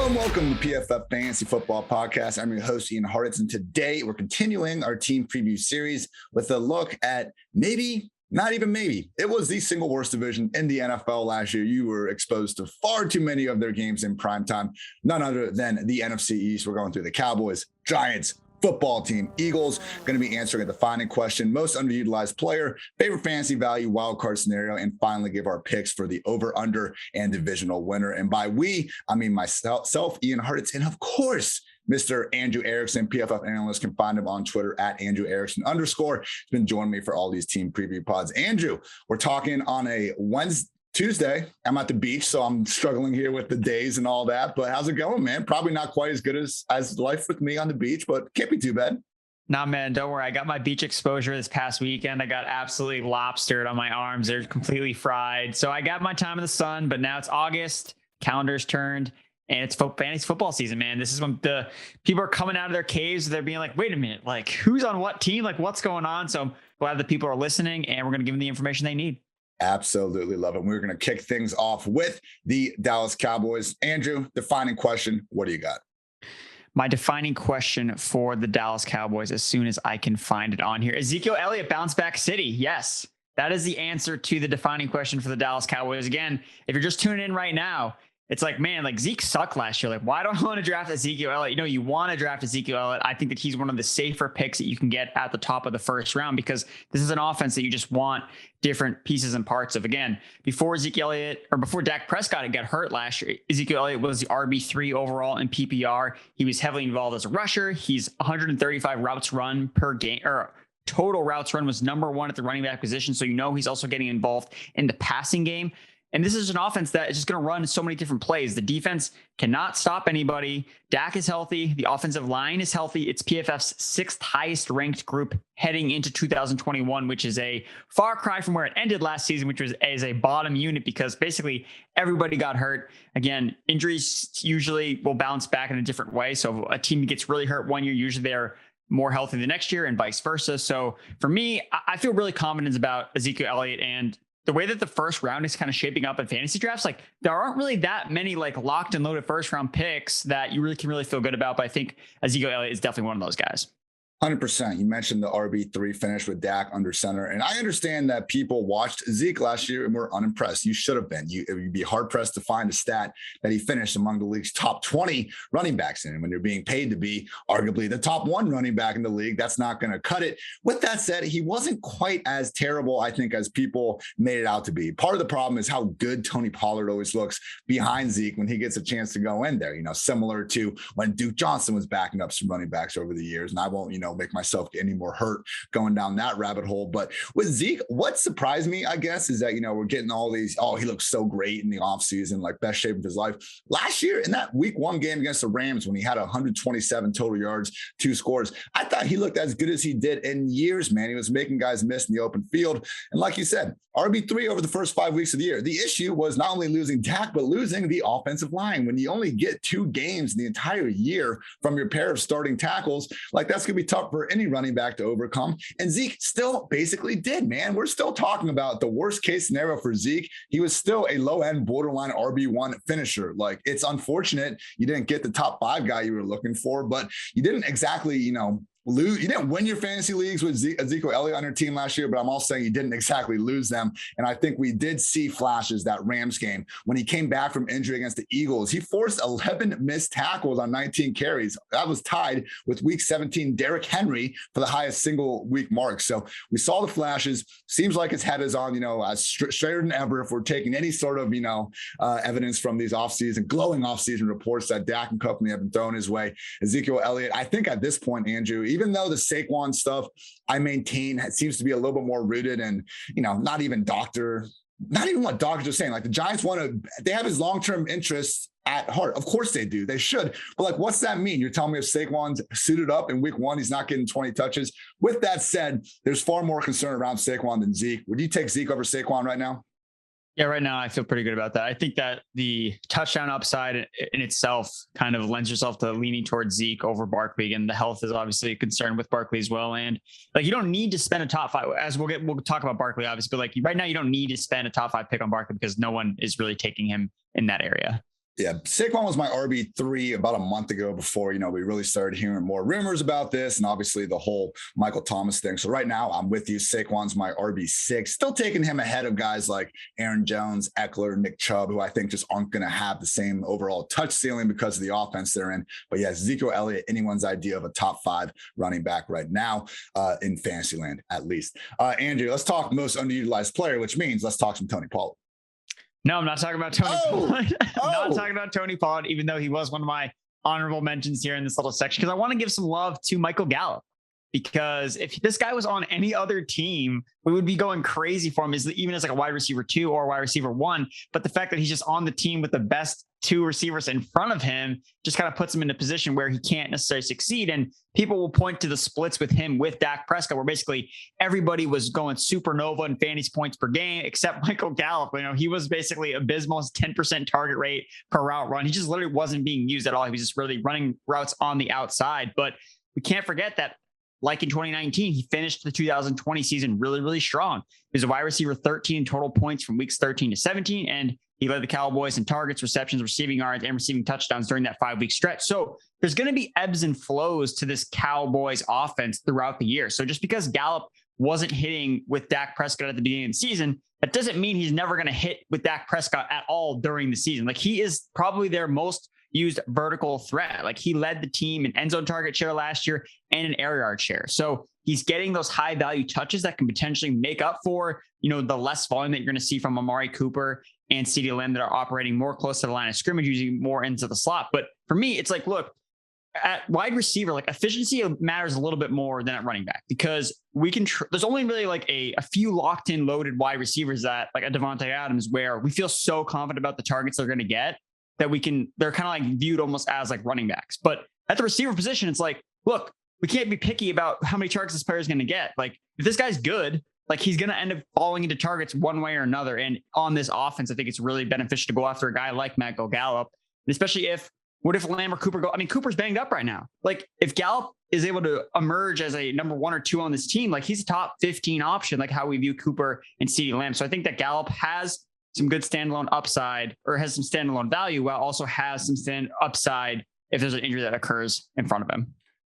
Hello and welcome to PFF Fantasy Football Podcast. I'm your host, Ian Hartitz, and today we're continuing our team preview series with a look at maybe, not even maybe, it was the single worst division in the NFL last year. You were exposed to far too many of their games in primetime, none other than the NFC East. We're going through the Cowboys, Giants, football team, Eagles, going to be answering a defining question, most underutilized player, favorite fantasy value, wild card scenario, and finally give our picks for the over, under, and divisional winner. And by we, I mean myself, Ian Hartitz, and of course, Mr. Andrew Erickson, PFF analyst. Can find him on Twitter at Andrew Erickson _ He's been joining me for all these team preview pods. Andrew, we're talking on a Tuesday, I'm at the beach, so I'm struggling here with the days and all that. But how's it going, man? Probably not quite as good as life with me on the beach, but can't be too bad. Nah, man, don't worry. I got my beach exposure this past weekend. I got absolutely lobstered on my arms. They're completely fried. So I got my time in the sun, but now it's August, calendar's turned, and it's fantasy football season, man. This is when the people are coming out of their caves. They're being like, wait a minute, like who's on what team? Like what's going on? So I'm glad that people are listening, and we're going to give them the information they need. Absolutely love it. We're going to kick things off with the Dallas Cowboys. Andrew, defining question. What do you got? My defining question for the Dallas Cowboys, as soon as I can find it on here. Ezekiel Elliott, bounce back city. Yes, that is the answer to the defining question for the Dallas Cowboys. Again, if you're just tuning in right now, it's like, man, like Zeke sucked last year. Like, why don't I want to draft Ezekiel Elliott? You know, you want to draft Ezekiel Elliott. I think that he's one of the safer picks that you can get at the top of the first round, because this is an offense that you just want different pieces and parts of. Again, before Dak Prescott had got hurt last year, Ezekiel Elliott was the RB3 overall in PPR. He was heavily involved as a rusher. He's 135 routes run per game, or total routes run was number one at the running back position. So, you know, he's also getting involved in the passing game. And this is an offense that is just going to run so many different plays. The defense cannot stop anybody. Dak is healthy. The offensive line is healthy. It's PFF's 6th highest ranked group heading into 2021, which is a far cry from where it ended last season, which was as a bottom unit, because basically everybody got hurt. Again, injuries usually will bounce back in a different way. So a team gets really hurt one year, usually they're more healthy the next year, and vice versa. So for me, I feel really confident about Ezekiel Elliott, and the way that the first round is kind of shaping up in fantasy drafts, like there aren't really that many like locked and loaded first round picks that you really can feel good about. But I think Ezekiel Elliott is definitely one of those guys. 100%. You mentioned the RB3 finish with Dak under center. And I understand that people watched Zeke last year and were unimpressed. You should have been. You'd be hard pressed to find a stat that he finished among the league's top 20 running backs in. And when you're being paid to be arguably the top 1 running back in the league, that's not going to cut it. With that said, he wasn't quite as terrible, I think, as people made it out to be. Part of the problem is how good Tony Pollard always looks behind Zeke when he gets a chance to go in there, you know, similar to when Duke Johnson was backing up some running backs over the years. And I won't, make myself get any more hurt going down that rabbit hole. But with Zeke, what surprised me, I guess, is that, we're getting all these, he looks so great in the offseason, like best shape of his life. Last year in that week 1 game against the Rams, when he had 127 total yards, 2 scores, I thought he looked as good as he did in years, man. He was making guys miss in the open field. And like you said, RB3 over the first 5 weeks of the year. The issue was not only losing Dak, but losing the offensive line. When you only get 2 games in the entire year from your pair of starting tackles, like that's going to be tough for any running back to overcome. And Zeke still basically did, man. We're still talking about the worst case scenario for Zeke. He was still a low end borderline RB1 finisher. Like, it's unfortunate you didn't get the top 5 guy you were looking for, but you didn't exactly, you didn't win your fantasy leagues with Ezekiel Elliott on your team last year, but I'm also saying you didn't exactly lose them. And I think we did see flashes that Rams game when he came back from injury against the Eagles. He forced 11 missed tackles on 19 carries. That was tied with week 17 Derrick Henry for the highest single week mark. So we saw the flashes. Seems like his head is on, as straighter than ever if we're taking any sort of, evidence from these glowing offseason reports that Dak and company have been thrown his way. Ezekiel Elliott, I think at this point, Andrew, even though the Saquon stuff, I maintain, it seems to be a little bit more rooted and, not even what doctors are saying. Like, the Giants they have his long-term interests at heart. Of course they do. They should. But like, what's that mean? You're telling me if Saquon's suited up in week 1, he's not getting 20 touches. With that said, there's far more concern around Saquon than Zeke. Would you take Zeke over Saquon right now? Yeah, right now I feel pretty good about that. I think that the touchdown upside in itself kind of lends yourself to leaning towards Zeke over Barkley, and the health is obviously a concern with Barkley as well. And like, you don't need to spend a top 5, as we'll talk about Barkley obviously, but like right now you don't need to spend a top 5 pick on Barkley because no one is really taking him in that area. Yeah, Saquon was my RB3 about a month ago before, we really started hearing more rumors about this and obviously the whole Michael Thomas thing. So right now I'm with you. Saquon's my RB6, still taking him ahead of guys like Aaron Jones, Eckler, Nick Chubb, who I think just aren't going to have the same overall touch ceiling because of the offense they're in. But yeah, Ezekiel Elliott, anyone's idea of a top 5 running back right now in fantasy land, at least. Andrew, let's talk most underutilized player, which means let's talk some Tony Pollard. No, I'm not talking about Tony Pollard. I'm not talking about Tony Pollard, even though he was one of my honorable mentions here in this little section, because I want to give some love to Michael Gallup. Because if this guy was on any other team, we would be going crazy for him, even as like a wide receiver 2 or wide receiver 1. But the fact that he's just on the team with the best 2 receivers in front of him just kind of puts him in a position where he can't necessarily succeed. And people will point to the splits with him with Dak Prescott, where basically everybody was going supernova in fantasy points per game, except Michael Gallup. He was basically abysmal, 10% target rate per route run. He just literally wasn't being used at all. He was just really running routes on the outside. But we can't forget that, like in 2019, he finished the 2020 season really, really strong. He was a wide receiver 13 in total points from weeks 13 to 17, and he led the Cowboys in targets, receptions, receiving yards, and receiving touchdowns during that 5-week stretch. So there's going to be ebbs and flows to this Cowboys offense throughout the year. So just because Gallup wasn't hitting with Dak Prescott at the beginning of the season, that doesn't mean he's never going to hit with Dak Prescott at all during the season. Like, he is probably their most used vertical threat. Like, he led the team in end zone target share last year and an air yard share. So he's getting those high value touches that can potentially make up for, the less volume that you're going to see from Amari Cooper and CeeDee Lamb that are operating more close to the line of scrimmage, using more into the slot. But for me, it's like, look, at wide receiver, like, efficiency matters a little bit more than at running back, because we can, there's only really like a few locked in loaded wide receivers that, like a Devontae Adams, where we feel so confident about the targets they're going to get that they're kind of like viewed almost as like running backs. But at the receiver position, it's like, look, we can't be picky about how many targets this player is going to get. Like, if this guy's good, like, he's going to end up falling into targets one way or another. And on this offense, I think it's really beneficial to go after a guy like Michael Gallup, especially what if Lamb or Cooper go? I mean, Cooper's banged up right now. Like, if Gallup is able to emerge as a number 1 or 2 on this team, like, he's a top 15 option, like how we view Cooper and CeeDee Lamb. So I think that Gallup has some good standalone upside, or has some standalone value, while also has some upside if there's an injury that occurs in front of him.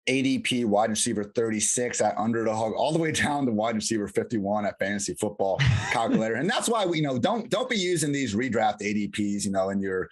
ADP wide receiver 36 at Underdog, all the way down to wide receiver 51 at Fantasy Football Calculator. And that's why we don't be using these redraft ADPs, in your,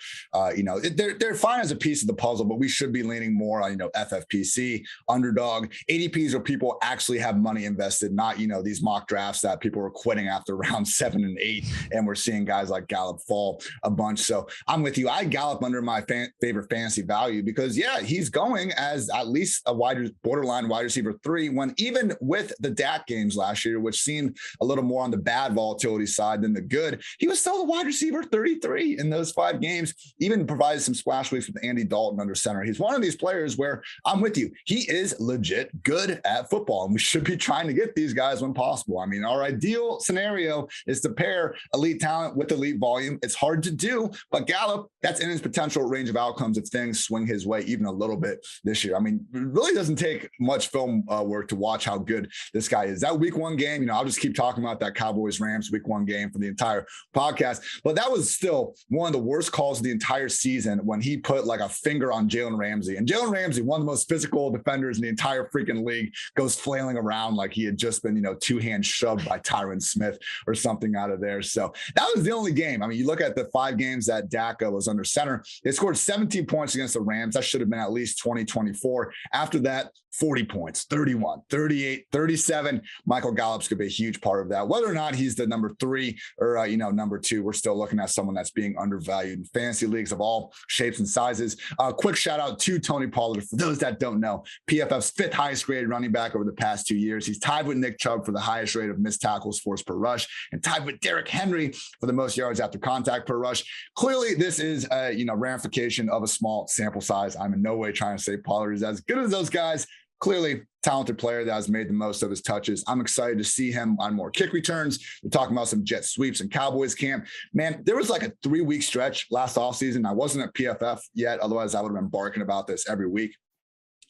they're fine as a piece of the puzzle, but we should be leaning more on, FFPC, Underdog. ADPs where people actually have money invested, not, these mock drafts that people are quitting after round 7 and 8. And we're seeing guys like Gallup fall a bunch. So I'm with you. I Gallup under my favorite fantasy value because, yeah, he's going as at least a borderline wide receiver 3, when even with the Dak games last year, which seemed a little more on the bad volatility side than the good, he was still the wide receiver 33 in those 5 games, even provided some splash weeks with Andy Dalton under center. He's one of these players where I'm with you. He is legit good at football, and we should be trying to get these guys when possible. I mean, our ideal scenario is to pair elite talent with elite volume. It's hard to do, but Gallup, that's in his potential range of outcomes if things swing his way even a little bit this year. I mean, it really doesn't take much film work to watch how good this guy is. That week 1 game, I'll just keep talking about that Cowboys-Rams week 1 game for the entire podcast, but that was still one of the worst calls of the entire season when he put like a finger on Jalen Ramsey. And Jalen Ramsey, one of the most physical defenders in the entire freaking league, goes flailing around like he had just been, 2 hands shoved by Tyron Smith or something out of there. So that was the only game. I mean, you look at the 5 games that Dak was under center, they scored 17 points against the Rams. That should have been at least 20, 24. After that, 40 points, 31, 38, 37. Michael Gallup's could be a huge part of that. Whether or not he's the number 3 or, number 2, we're still looking at someone that's being undervalued in fantasy leagues of all shapes and sizes. Quick shout out to Tony Pollard. For those that don't know, PFF's 5th highest graded running back over the past 2 years. He's tied with Nick Chubb for the highest rate of missed tackles forced per rush, and tied with Derrick Henry for the most yards after contact per rush. Clearly, this is a, ramification of a small sample size. I'm in no way trying to say Pollard is as good as those guys. Clearly talented player that has made the most of his touches. I'm excited to see him on more kick returns. We're talking about some jet sweeps and Cowboys camp. Man, there was like a 3-week stretch last offseason. I wasn't at PFF yet. Otherwise, I would have been barking about this every week.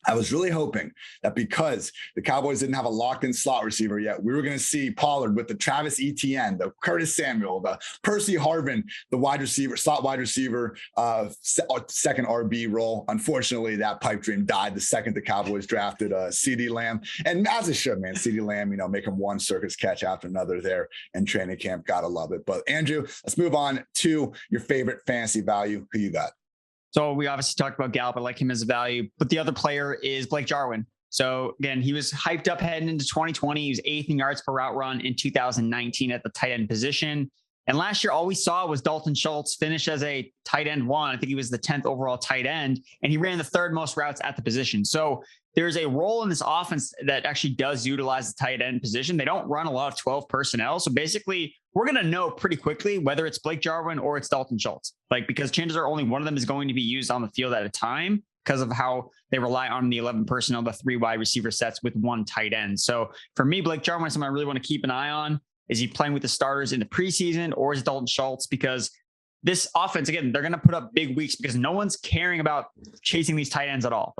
I was really hoping that because the Cowboys didn't have a locked-in slot receiver yet, we were going to see Pollard with the Travis Etienne, the Curtis Samuel, the Percy Harvin, the wide receiver, slot wide receiver, second RB role. Unfortunately, that pipe dream died the second the Cowboys drafted CeeDee Lamb. And as it should, man, CeeDee Lamb, making one circus catch after another there in training camp. Gotta love it. But Andrew, let's move on to your favorite fantasy value. Who you got? So we obviously talked about Gallup. I like him as a value, but the other player is Blake Jarwin. So again, he was hyped up heading into 2020. He was 8th in yards per route run in 2019 at the tight end position. And last year, all we saw was Dalton Schultz finish as a tight end 1. I think he was the 10th overall tight end, and he ran the 3rd most routes at the position. So there's a role in this offense that actually does utilize the tight end position. They don't run a lot of 12 personnel. So basically, we're going to know pretty quickly whether it's Blake Jarwin or it's Dalton Schultz, because chances are only one of them is going to be used on the field at a time because of how they rely on the 11 personnel, the 3 wide receiver sets with 1 tight end. So for me, Blake Jarwin is someone I really want to keep an eye on. Is he playing with the starters in the preseason, or is Dalton Schultz? Because this offense, again, they're going to put up big weeks because no one's caring about chasing these tight ends at all.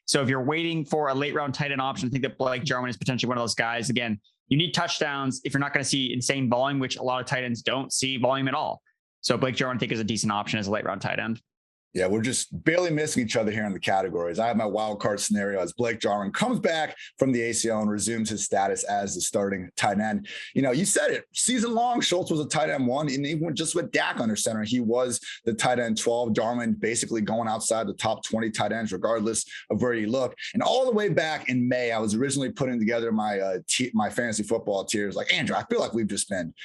So if you're waiting for a late round tight end option, I think that Blake Jarwin is potentially one of those guys. Again, you need touchdowns if you're not going to see insane volume, which a lot of tight ends don't see volume at all. So Blake Jarwin, I think, is a decent option as a late round tight end. Yeah, we're just barely missing each other here in the categories. I have my wild card scenario as Blake Jarwin comes back from the ACL and resumes his status as the starting tight end. You said it. Season long, Schultz was a tight end 1, and even just with Dak under center, he was the tight end 12. Jarwin basically going outside the top 20 tight ends, regardless of where you look. And all the way back in May, I was originally putting together my my fantasy football tiers. Like, Andrew, I feel like we've just been,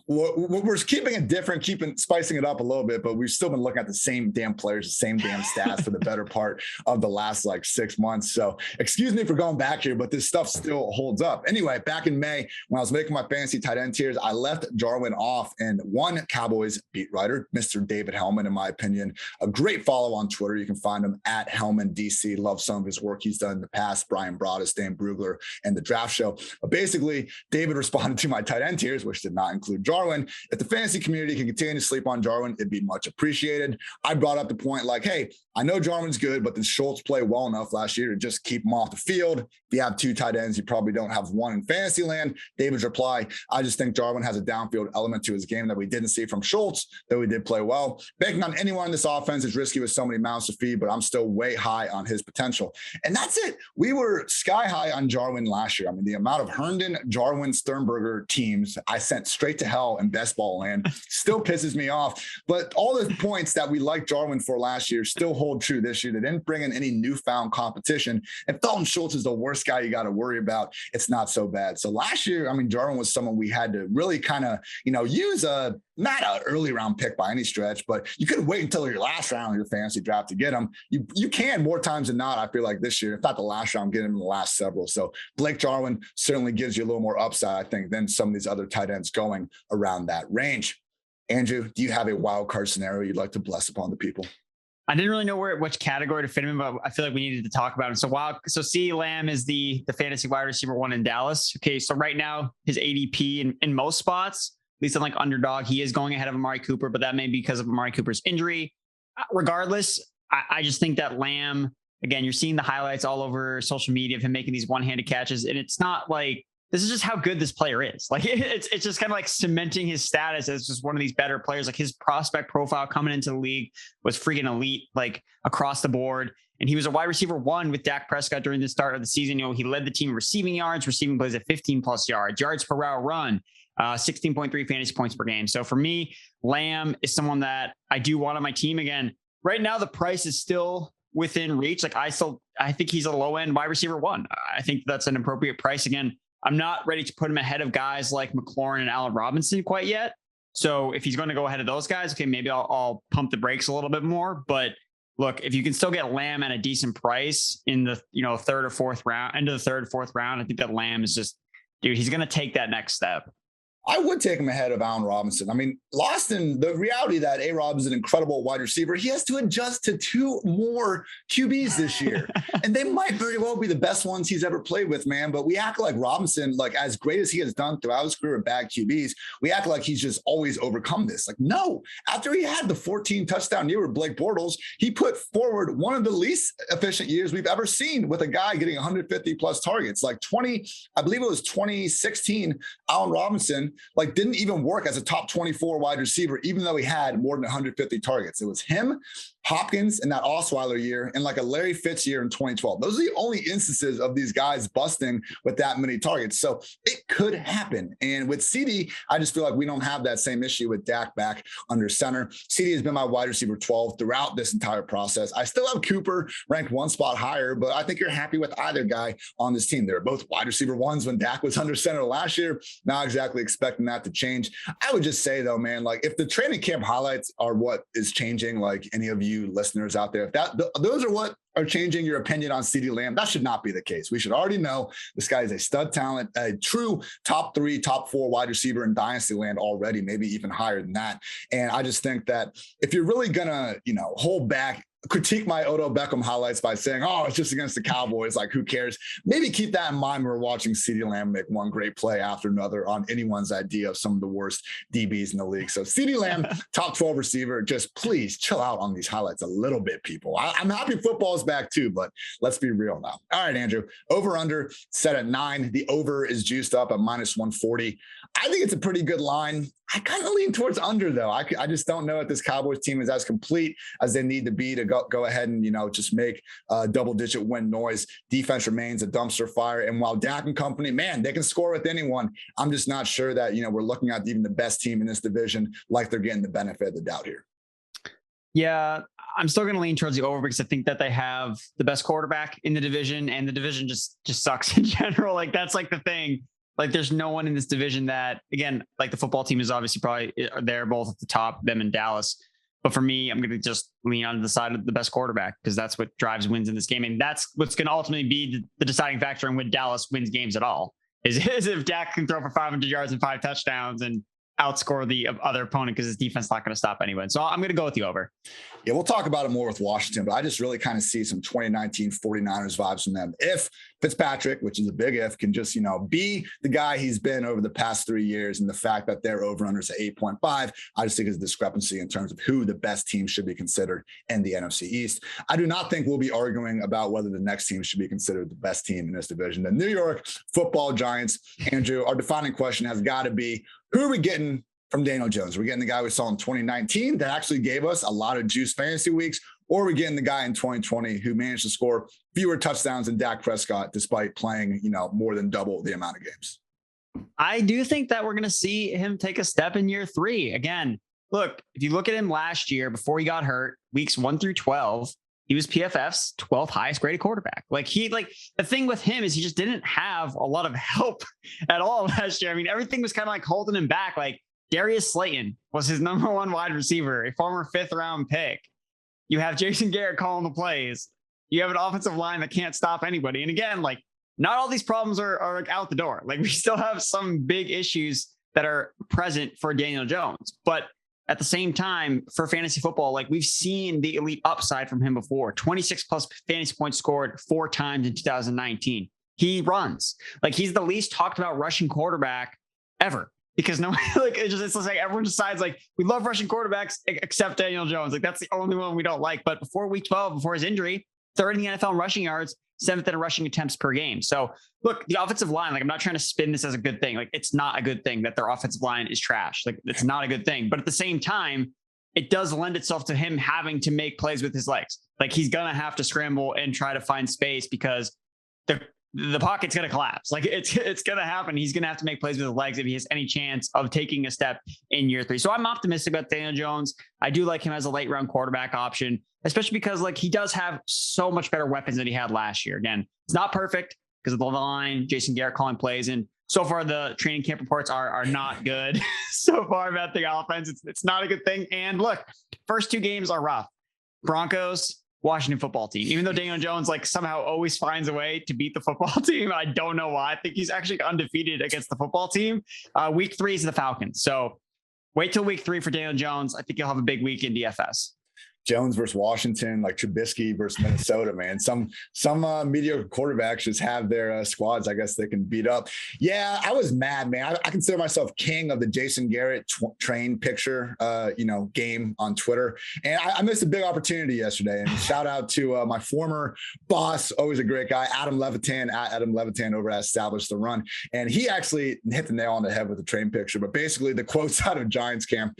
we're keeping it different, spicing it up a little bit, but we've still been looking at the same damn players, the same damn stats for the better part of the last 6 months. So excuse me for going back here, but this stuff still holds up. Anyway, back in May, when I was making my fantasy tight end tiers, I left Jarwin off, and one Cowboys beat writer, Mr. David Hellman, in my opinion, a great follow on Twitter. You can find him at Hellman DC. Love some of his work he's done in the past. Brian Broaddus, Dan Brugler, and the Draft Show. But basically, David responded to my tight end tiers, which did not include Jarwin. If the fantasy community can continue to sleep on Jarwin, it'd be much appreciated. I brought up the point hey, I know Jarwin's good, but did Schultz play well enough last year to just keep him off the field? If you have 2 tight ends, you probably don't have 1 in fantasy land. David's reply, I just think Jarwin has a downfield element to his game that we didn't see from Schultz, though he did play well. Banking on anyone in this offense is risky with so many mouths to feed, but I'm still way high on his potential. And that's it. We were sky high on Jarwin last year. I mean, the amount of Herndon, Jarwin, Sternberger teams I sent straight to hell in best ball land still pisses me off. But all the points that we liked Jarwin for last year still hold true this year. They didn't bring in any newfound competition. If Dalton Schultz is the worst guy you got to worry about, it's not so bad. So last year, Jarwin was someone we had to really kind of, use not an early round pick by any stretch, but you couldn't wait until your last round of your fantasy draft to get him. You can more times than not, I feel like this year, if not the last round, get him in the last several. So Blake Jarwin certainly gives you a little more upside, I think, than some of these other tight ends going around that range. Andrew, do you have a wild card scenario you'd like to bless upon the people? I didn't really know which category to fit him in, but I feel like we needed to talk about him. So CeeDee Lamb is the fantasy wide receiver 1 in Dallas. Okay, so right now his ADP in most spots, at least on underdog, he is going ahead of Amari Cooper, but that may be because of Amari Cooper's injury. Regardless, I just think that Lamb, again, you're seeing the highlights all over social media of him making these one-handed catches, and it's not this is just how good this player is. It's just kind of cementing his status as just one of these better players. His prospect profile coming into the league was freaking elite, across the board. And he was a wide receiver 1 with Dak Prescott during the start of the season. He led the team receiving yards, receiving plays at 15 plus yards per route run, 16.3 fantasy points per game. So for me, Lamb is someone that I do want on my team. Again, right now, the price is still within reach. I think he's a low end wide receiver 1. I think that's an appropriate price. Again, I'm not ready to put him ahead of guys like McLaurin and Allen Robinson quite yet. So if he's going to go ahead of those guys, okay, maybe I'll pump the brakes a little bit more. But look, if you can still get Lamb at a decent price in the 3rd or 4th round, end of the 3rd, 4th round, I think that Lamb is just, dude, he's going to take that next step. I would take him ahead of Allen Robinson. I mean, the reality that A-Rob is an incredible wide receiver, he has to adjust to 2 more QBs this year. And they might very well be the best ones he's ever played with, man. But we act like Robinson, like as great as he has done throughout his career with bad QBs, we act like he's just always overcome this. Like, no, after he had the 14 touchdown year with Blake Bortles, he put forward one of the least efficient years we've ever seen with a guy getting 150 plus targets. Like 2016, Allen Robinson like didn't even work as a top 24 wide receiver, even though he had more than 150 targets. It was him, Hopkins in that Osweiler year, and like a Larry Fitz year in 2012. Those are the only instances of these guys busting with that many targets. So it could happen. And with CD, I just feel like we don't have that same issue with Dak back under center. CD has been my wide receiver 12 throughout this entire process. I still have Cooper ranked 1 spot higher, but I think you're happy with either guy on this team. They were both wide receiver 1s when Dak was under center last year. Not exactly expecting that to change. I would just say though, man, like if the training camp highlights are what is changing, like any of you listeners out there, if those are what are changing your opinion on CeeDee Lamb, that should not be the case. We should already know this guy is a stud talent, a true top 3, top 4 wide receiver in dynasty land already, maybe even higher than that. And I just think that if you're really gonna, hold back, critique my Odell Beckham highlights by saying, oh, it's just against the Cowboys, like who cares? Maybe keep that in mind when we're watching CeeDee Lamb make one great play after another on anyone's idea of some of the worst DBs in the league. So CeeDee Lamb, top 12 receiver, just please chill out on these highlights a little bit, people. I'm happy football's back too, but let's be real now. All right, Andrew, over under set at 9. The over is juiced up at -140. I think it's a pretty good line. I kind of lean towards under though. I just don't know if this Cowboys team is as complete as they need to be to go ahead and, just make double-digit win noise. Defense remains a dumpster fire. And while Dak and company, man, they can score with anyone. I'm just not sure that, we're looking at even the best team in this division, like they're getting the benefit of the doubt here. Yeah, I'm still going to lean towards the over because I think that they have the best quarterback in the division, and the division just sucks in general. Like that's like the thing. Like there's no one in this division that, again, like the football team is obviously probably they're both at the top, them in Dallas. But for me, I'm going to just lean on the side of the best quarterback because that's what drives wins in this game. And that's what's going to ultimately be the deciding factor in when Dallas wins games at all is if Dak can throw for 500 yards and 5 touchdowns and outscore the other opponent because his defense is not going to stop anyone. So I'm going to go with the over. Yeah, we'll talk about it more with Washington, but I just really kind of see some 2019 49ers vibes from them. If Fitzpatrick, which is a big if, can just, be the guy he's been over the past 3 years, and the fact that they're over-unders at 8.5, I just think is a discrepancy in terms of who the best team should be considered in the NFC East. I do not think we'll be arguing about whether the next team should be considered the best team in this division. The New York Football Giants, Andrew, our defining question has got to be, who are we getting from Daniel Jones? We're getting the guy we saw in 2019 that actually gave us a lot of juice fantasy weeks, or we're getting the guy in 2020 who managed to score fewer touchdowns than Dak Prescott despite playing, more than double the amount of games. I do think that we're going to see him take a step in year 3. Again, look, if you look at him last year before he got hurt, weeks 1 through 12, he was PFF's 12th highest graded quarterback. The thing with him is he just didn't have a lot of help at all last year. I mean, everything was kind of like holding him back. Like Darius Slayton was his number 1 wide receiver, a former 5th round pick. You have Jason Garrett calling the plays. You have an offensive line that can't stop anybody. And again, like not all these problems are out the door. Like we still have some big issues that are present for Daniel Jones, but at the same time, for fantasy football, like we've seen the elite upside from him before. 26 plus fantasy points scored 4 times in 2019. He runs. Like he's the least talked about rushing quarterback ever because no, it's just like everyone decides like we love rushing quarterbacks except Daniel Jones. Like that's the only one we don't like. But before week 12, before his injury, 3rd in the NFL in rushing yards, 7th in rushing attempts per game. So look, the offensive line, like I'm not trying to spin this as a good thing. Like it's not a good thing that their offensive line is trash. Like it's not a good thing. But at the same time, it does lend itself to him having to make plays with his legs. Like he's going to have to scramble and try to find space because the pocket's going to collapse. Like it's going to happen. He's going to have to make plays with his legs if he has any chance of taking a step in year 3. So I'm optimistic about Daniel Jones. I do like him as a late round quarterback option, especially because like he does have so much better weapons than he had last year. Again, it's not perfect because of the line, Jason Garrett calling plays. And so far the training camp reports are not good so far about the offense. It's not a good thing. And look, first 2 games are rough. Broncos, Washington football team, even though Daniel Jones like somehow always finds a way to beat the football team. I don't know why. I think he's actually undefeated against the football team. Week 3 is the Falcons. So wait till week 3 for Daniel Jones. I think he'll have a big week in DFS. Jones versus Washington, like Trubisky versus Minnesota, man. Some mediocre quarterbacks just have their squads, I guess, they can beat up. Yeah, I was mad, man. I consider myself king of the Jason Garrett train picture, game on Twitter. And I missed a big opportunity yesterday. And shout out to my former boss, always a great guy, Adam Levitan, at Adam Levitan over at Establish the Run. And he actually hit the nail on the head with the train picture. But basically the quotes out of Giants camp: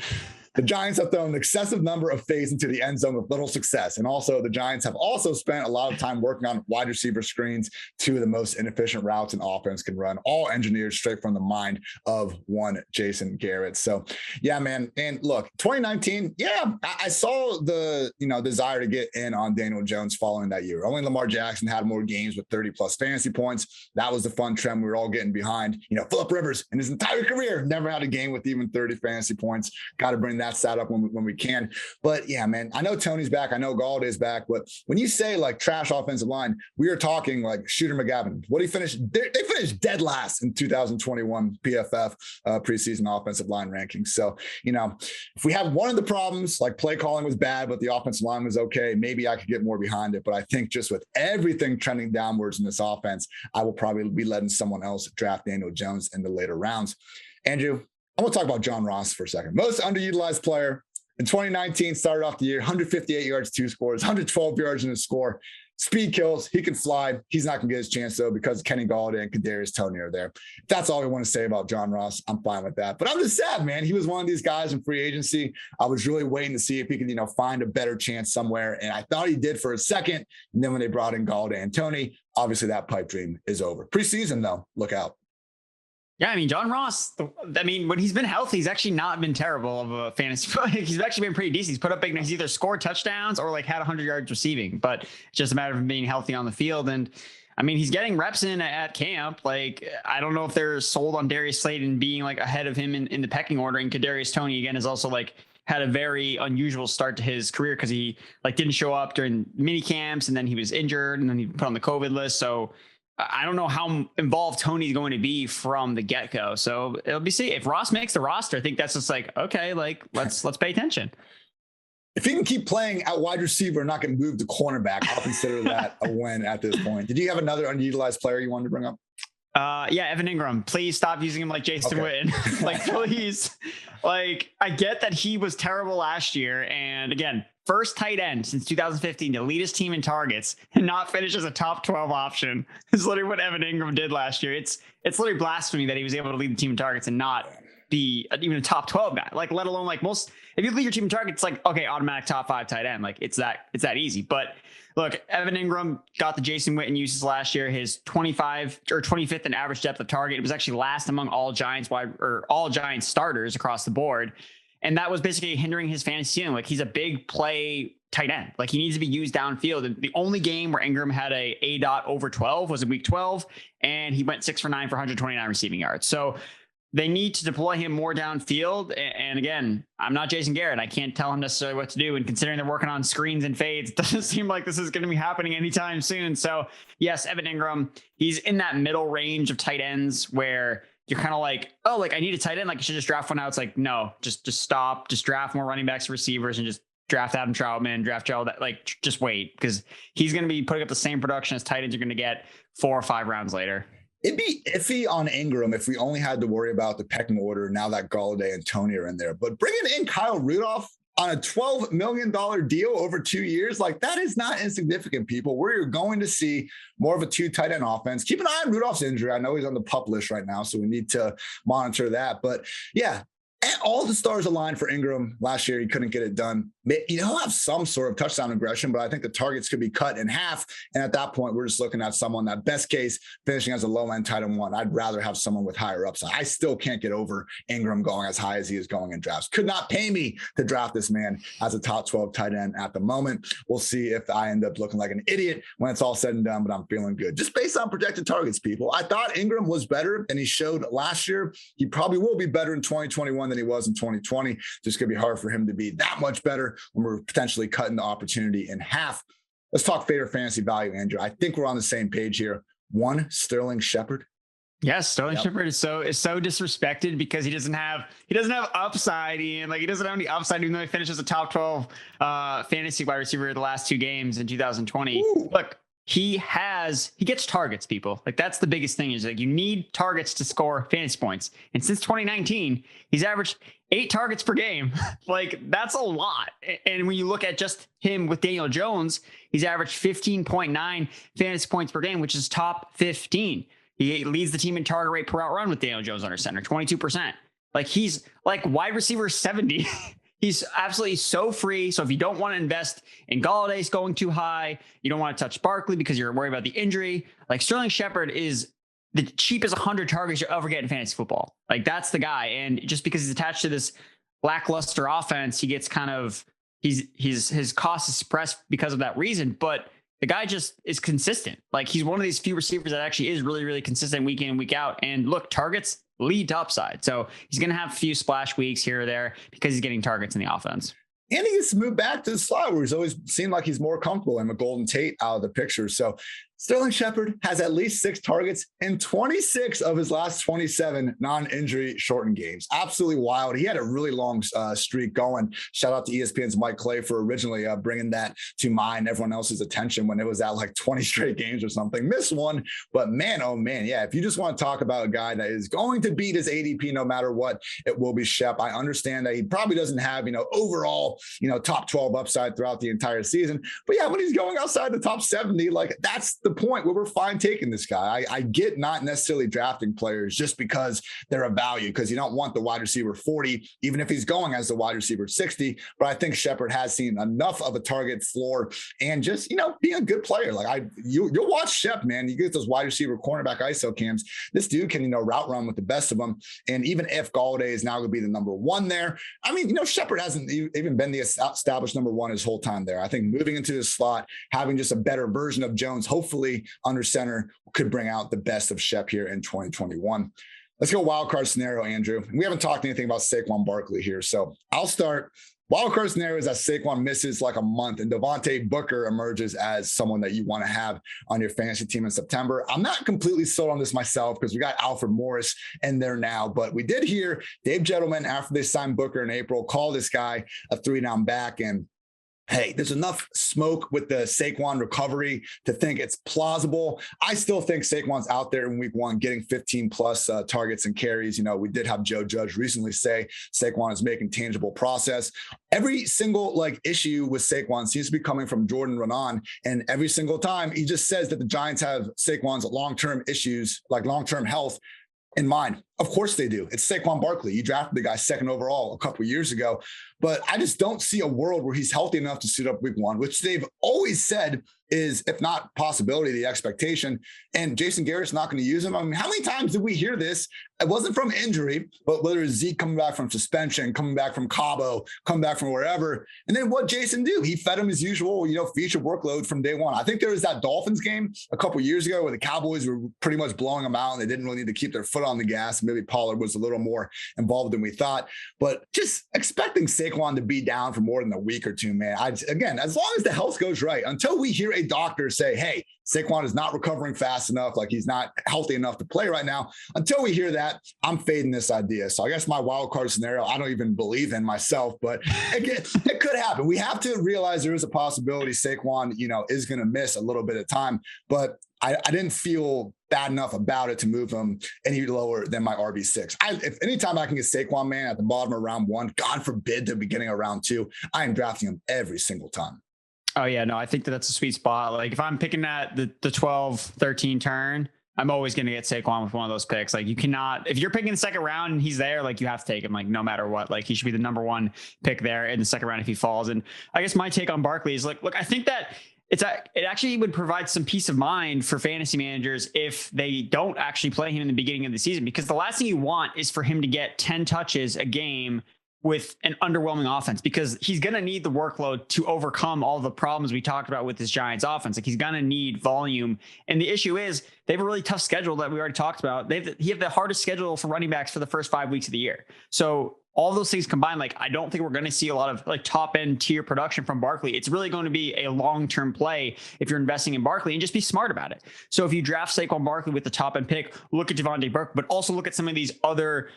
the Giants have thrown an excessive number of fades into the end zone with little success. And also the Giants have also spent a lot of time working on wide receiver screens, 2 of the most inefficient routes an offense can run, all engineered straight from the mind of one Jason Garrett. So yeah, man. And look, 2019, yeah, I saw the, desire to get in on Daniel Jones following that year. Only Lamar Jackson had more games with 30 plus fantasy points. That was the fun trend we were all getting behind. Phillip Rivers in his entire career never had a game with even 30 fantasy points. Got to bring that stat up when we can. But yeah, man, I know Tony's back. I know Galladay's back. But when you say like trash offensive line, we are talking like Shooter McGavin. What he finished, they finished dead last in 2021 PFF preseason offensive line rankings. So, if we have one of the problems, like play calling was bad, but the offensive line was okay, maybe I could get more behind it. But I think just with everything trending downwards in this offense, I will probably be letting someone else draft Daniel Jones in the later rounds. Andrew, I want to talk about John Ross for a second. Most underutilized player in 2019, started off the year, 158 yards, 2 scores, 112 yards in his score. Speed kills. He can fly. He's not going to get his chance, though, because Kenny Galladay and Kadarius Toney are there. If that's all we want to say about John Ross, I'm fine with that. But I'm just sad, man. He was one of these guys in free agency. I was really waiting to see if he could, find a better chance somewhere. And I thought he did for a second. And then when they brought in Galladay and Toney, obviously that pipe dream is over. Preseason, though, look out. Yeah, I mean, John Ross, when he's been healthy, he's actually not been terrible of a fantasy. He's actually been pretty decent. He's put up he's either scored touchdowns or like had 100 yards receiving, but it's just a matter of him being healthy on the field. And I mean, he's getting reps in at camp. Like, I don't know if they're sold on Darius Slayton being like ahead of him in the pecking order. And Kadarius Toney, again, is also like had a very unusual start to his career because he like didn't show up during mini camps and then he was injured and then he put on the COVID list. So I don't know how involved Tony's going to be from the get-go. So it'll be see if Ross makes the roster. I think that's just like, okay, like let's pay attention. If he can keep playing at wide receiver and not get moved to cornerback, I'll consider that a win at this point. Did you have another unutilized player you wanted to bring up? Yeah, Evan Ingram. Please stop using him like Jason Witten. Like, please. Like, I get that he was terrible last year. And again, first tight end since 2015 to lead his team in targets and not finish as a top 12 option is literally what Evan Ingram did last year. It's literally blasphemy that he was able to lead the team in targets and not be even a top 12 guy. Like, let alone like most, if you lead your team in targets, like, okay, automatic top 5 tight end. Like it's that easy. But look, Evan Ingram got the Jason Witten uses last year, his 25th in average depth of target. It was actually last among all Giants starters across the board. And that was basically hindering his fantasy ceiling. Like, he's a big play tight end. Like, he needs to be used downfield. And the only game where Ingram had a dot over 12 was in week 12. And he went 6 for 9 for 129 receiving yards. So they need to deploy him more downfield. And again, I'm not Jason Garrett. I can't tell him necessarily what to do. And considering they're working on screens and fades, it doesn't seem like this is going to be happening anytime soon. So yes, Evan Ingram, he's in that middle range of tight ends where you're kind of like, oh, like I need a tight end. Like, you should just draft one out. It's like, no, just stop, just draft more running backs, receivers, and just draft Adam Troutman, draft Joe. That, like, just wait, because he's going to be putting up the same production as tight ends you're going to get 4 or 5 rounds later. It'd be iffy on Ingram if we only had to worry about the pecking order now that Galladay and Toney are in there. But bringing in Kyle Rudolph on a $12 million deal over 2 years, like, that is not insignificant, people. We're going to see more of a 2 tight end offense. Keep an eye on Rudolph's injury. I know he's on the PUP list right now, so we need to monitor that. But yeah, all the stars aligned for Ingram last year. He couldn't get it done. He'll have some sort of touchdown regression, but I think the targets could be cut in half. And at that point, we're just looking at someone that, best case, finishing as a low end tight end 1. I'd rather have someone with higher upside. I still can't get over Ingram going as high as he is going in drafts. Could not pay me to draft this man as a top 12 tight end at the moment. We'll see if I end up looking like an idiot when it's all said and done, but I'm feeling good. Just based on projected targets, people. I thought Ingram was better than he showed last year. He probably will be better in 2021 than he was in 2020. Just going to be hard for him to be that much better when we're potentially cutting the opportunity in half. Let's talk favorite fantasy value, Andrew. I think we're on the same page here. One, Sterling Shepard. Yes, Sterling Shepard is so disrespected because he doesn't have upside, Ian. Like, he doesn't have any upside, even though he finishes a top 12 fantasy wide receiver the last 2 games in 2020. Ooh. Look, he gets targets, people. Like, that's the biggest thing, is like, you need targets to score fantasy points. And since 2019, he's averaged 8 targets per game. Like, that's a lot. And when you look at just him with Daniel Jones, he's averaged 15.9 fantasy points per game, which is top 15. He leads the team in target rate per out run with Daniel Jones under center, 22%. Like, he's like wide receiver 70. He's absolutely so free. So if you don't want to invest in Galladay's going too high, you don't want to touch Barkley because you're worried about the injury. Like, Sterling Shepard is the cheapest 100 targets you'll ever get in fantasy football. Like, that's the guy. And just because he's attached to this lackluster offense, he gets kind of, his cost is suppressed because of that reason. But the guy just is consistent. Like, he's one of these few receivers that actually is really, really consistent week in and week out. And look, targets lead to upside. So he's going to have a few splash weeks here or there because he's getting targets in the offense. And he gets to move back to the slot where he's always seemed like he's more comfortable, and Golden Tate out of the picture. So Sterling Shepard has at least 6 targets in 26 of his last 27 non-injury shortened games. Absolutely wild. He had a really long streak going. Shout out to ESPN's Mike Clay for originally bringing that to mine, everyone else's attention, when it was at like 20 straight games or something. Missed one, but man, oh man. Yeah, if you just want to talk about a guy that is going to beat his ADP no matter what, it will be Shep. I understand that he probably doesn't have, overall, top 12 upside throughout the entire season. But yeah, when he's going outside the top 70, like, that's the point where we're fine taking this guy. I get not necessarily drafting players just because they're a value, because you don't want the wide receiver 40, even if he's going as the wide receiver 60. But I think Shepard has seen enough of a target floor and just, being a good player. Like, you'll watch Shep, man. You get those wide receiver cornerback ISO cams. This dude can, route run with the best of them. And even if Galladay is now going to be the number 1 there, I mean, Shepard hasn't even been the established number 1 his whole time there. I think moving into the slot, having just a better version of Jones, hopefully under center, could bring out the best of Shep here in 2021. Let's go wild card scenario, Andrew. We haven't talked anything about Saquon Barkley here, so I'll start. Wild card scenario is that Saquon misses like a month and Devontae Booker emerges as someone that you want to have on your fantasy team in September. I'm not completely sold on this myself because we got Alfred Morris in there now, but we did hear Dave Gettleman, after they signed Booker in April, call this guy a 3-down back. And hey, there's enough smoke with the Saquon recovery to think it's plausible. I still think Saquon's out there in week 1 getting 15 plus targets and carries. We did have Joe Judge recently say Saquon is making tangible process. Every single issue with Saquon seems to be coming from Jordan Renan. And every single time he just says that the Giants have Saquon's long-term issues, like long-term health, in mind. Of course they do. It's Saquon Barkley. You drafted the guy 2nd overall a couple of years ago, but I just don't see a world where he's healthy enough to suit up week 1, which they've always said is, if not possibility, the expectation. And Jason Garrett's not going to use him. I mean, how many times did we hear this? It wasn't from injury, but whether it's Zeke coming back from suspension, coming back from Cabo, coming back from wherever. And then what Jason do? He fed him his usual, feature workload from day 1. I think there was that Dolphins game a couple of years ago where the Cowboys were pretty much blowing them out and they didn't really need to keep their foot on the gas. Maybe Pollard was a little more involved than we thought, but just expecting Saquon to be down for more than a week or 2, man. Again, as long as the health goes right, until we hear a doctor say, hey, Saquon is not recovering fast enough, like he's not healthy enough to play right now. Until we hear that, I'm fading this idea. So I guess my wild card scenario, I don't even believe in myself, but it could happen. We have to realize there is a possibility Saquon, is going to miss a little bit of time, but I didn't feel bad enough about it to move him any lower than my RB6. If anytime I can get Saquon, man, at the bottom of round 1, God forbid the beginning of round 2, I am drafting him every single time. Oh yeah, no, I think that's a sweet spot. Like, if I'm picking at the 12-13 turn, I'm always going to get Saquon with one of those picks. Like, you cannot, if you're picking the 2nd round and he's there, like, you have to take him, like, no matter what. Like, he should be the number 1 pick there in the 2nd round if he falls. And I guess my take on Barkley is look, I think that it actually would provide some peace of mind for fantasy managers if they don't actually play him in the beginning of the season, because the last thing you want is for him to get 10 touches a game with an underwhelming offense, because he's going to need the workload to overcome all the problems we talked about with this Giants offense. Like, he's going to need volume. And the issue is they have a really tough schedule that we already talked about. He have the hardest schedule for running backs for the first 5 weeks of the year. So all those things combined, like, I don't think we're going to see a lot of like top end tier production from Barkley. It's really going to be a long-term play if you're investing in Barkley, and just be smart about it. So if you draft Saquon Barkley with the top end pick, look at Devontae Burke, but also look at some of these other,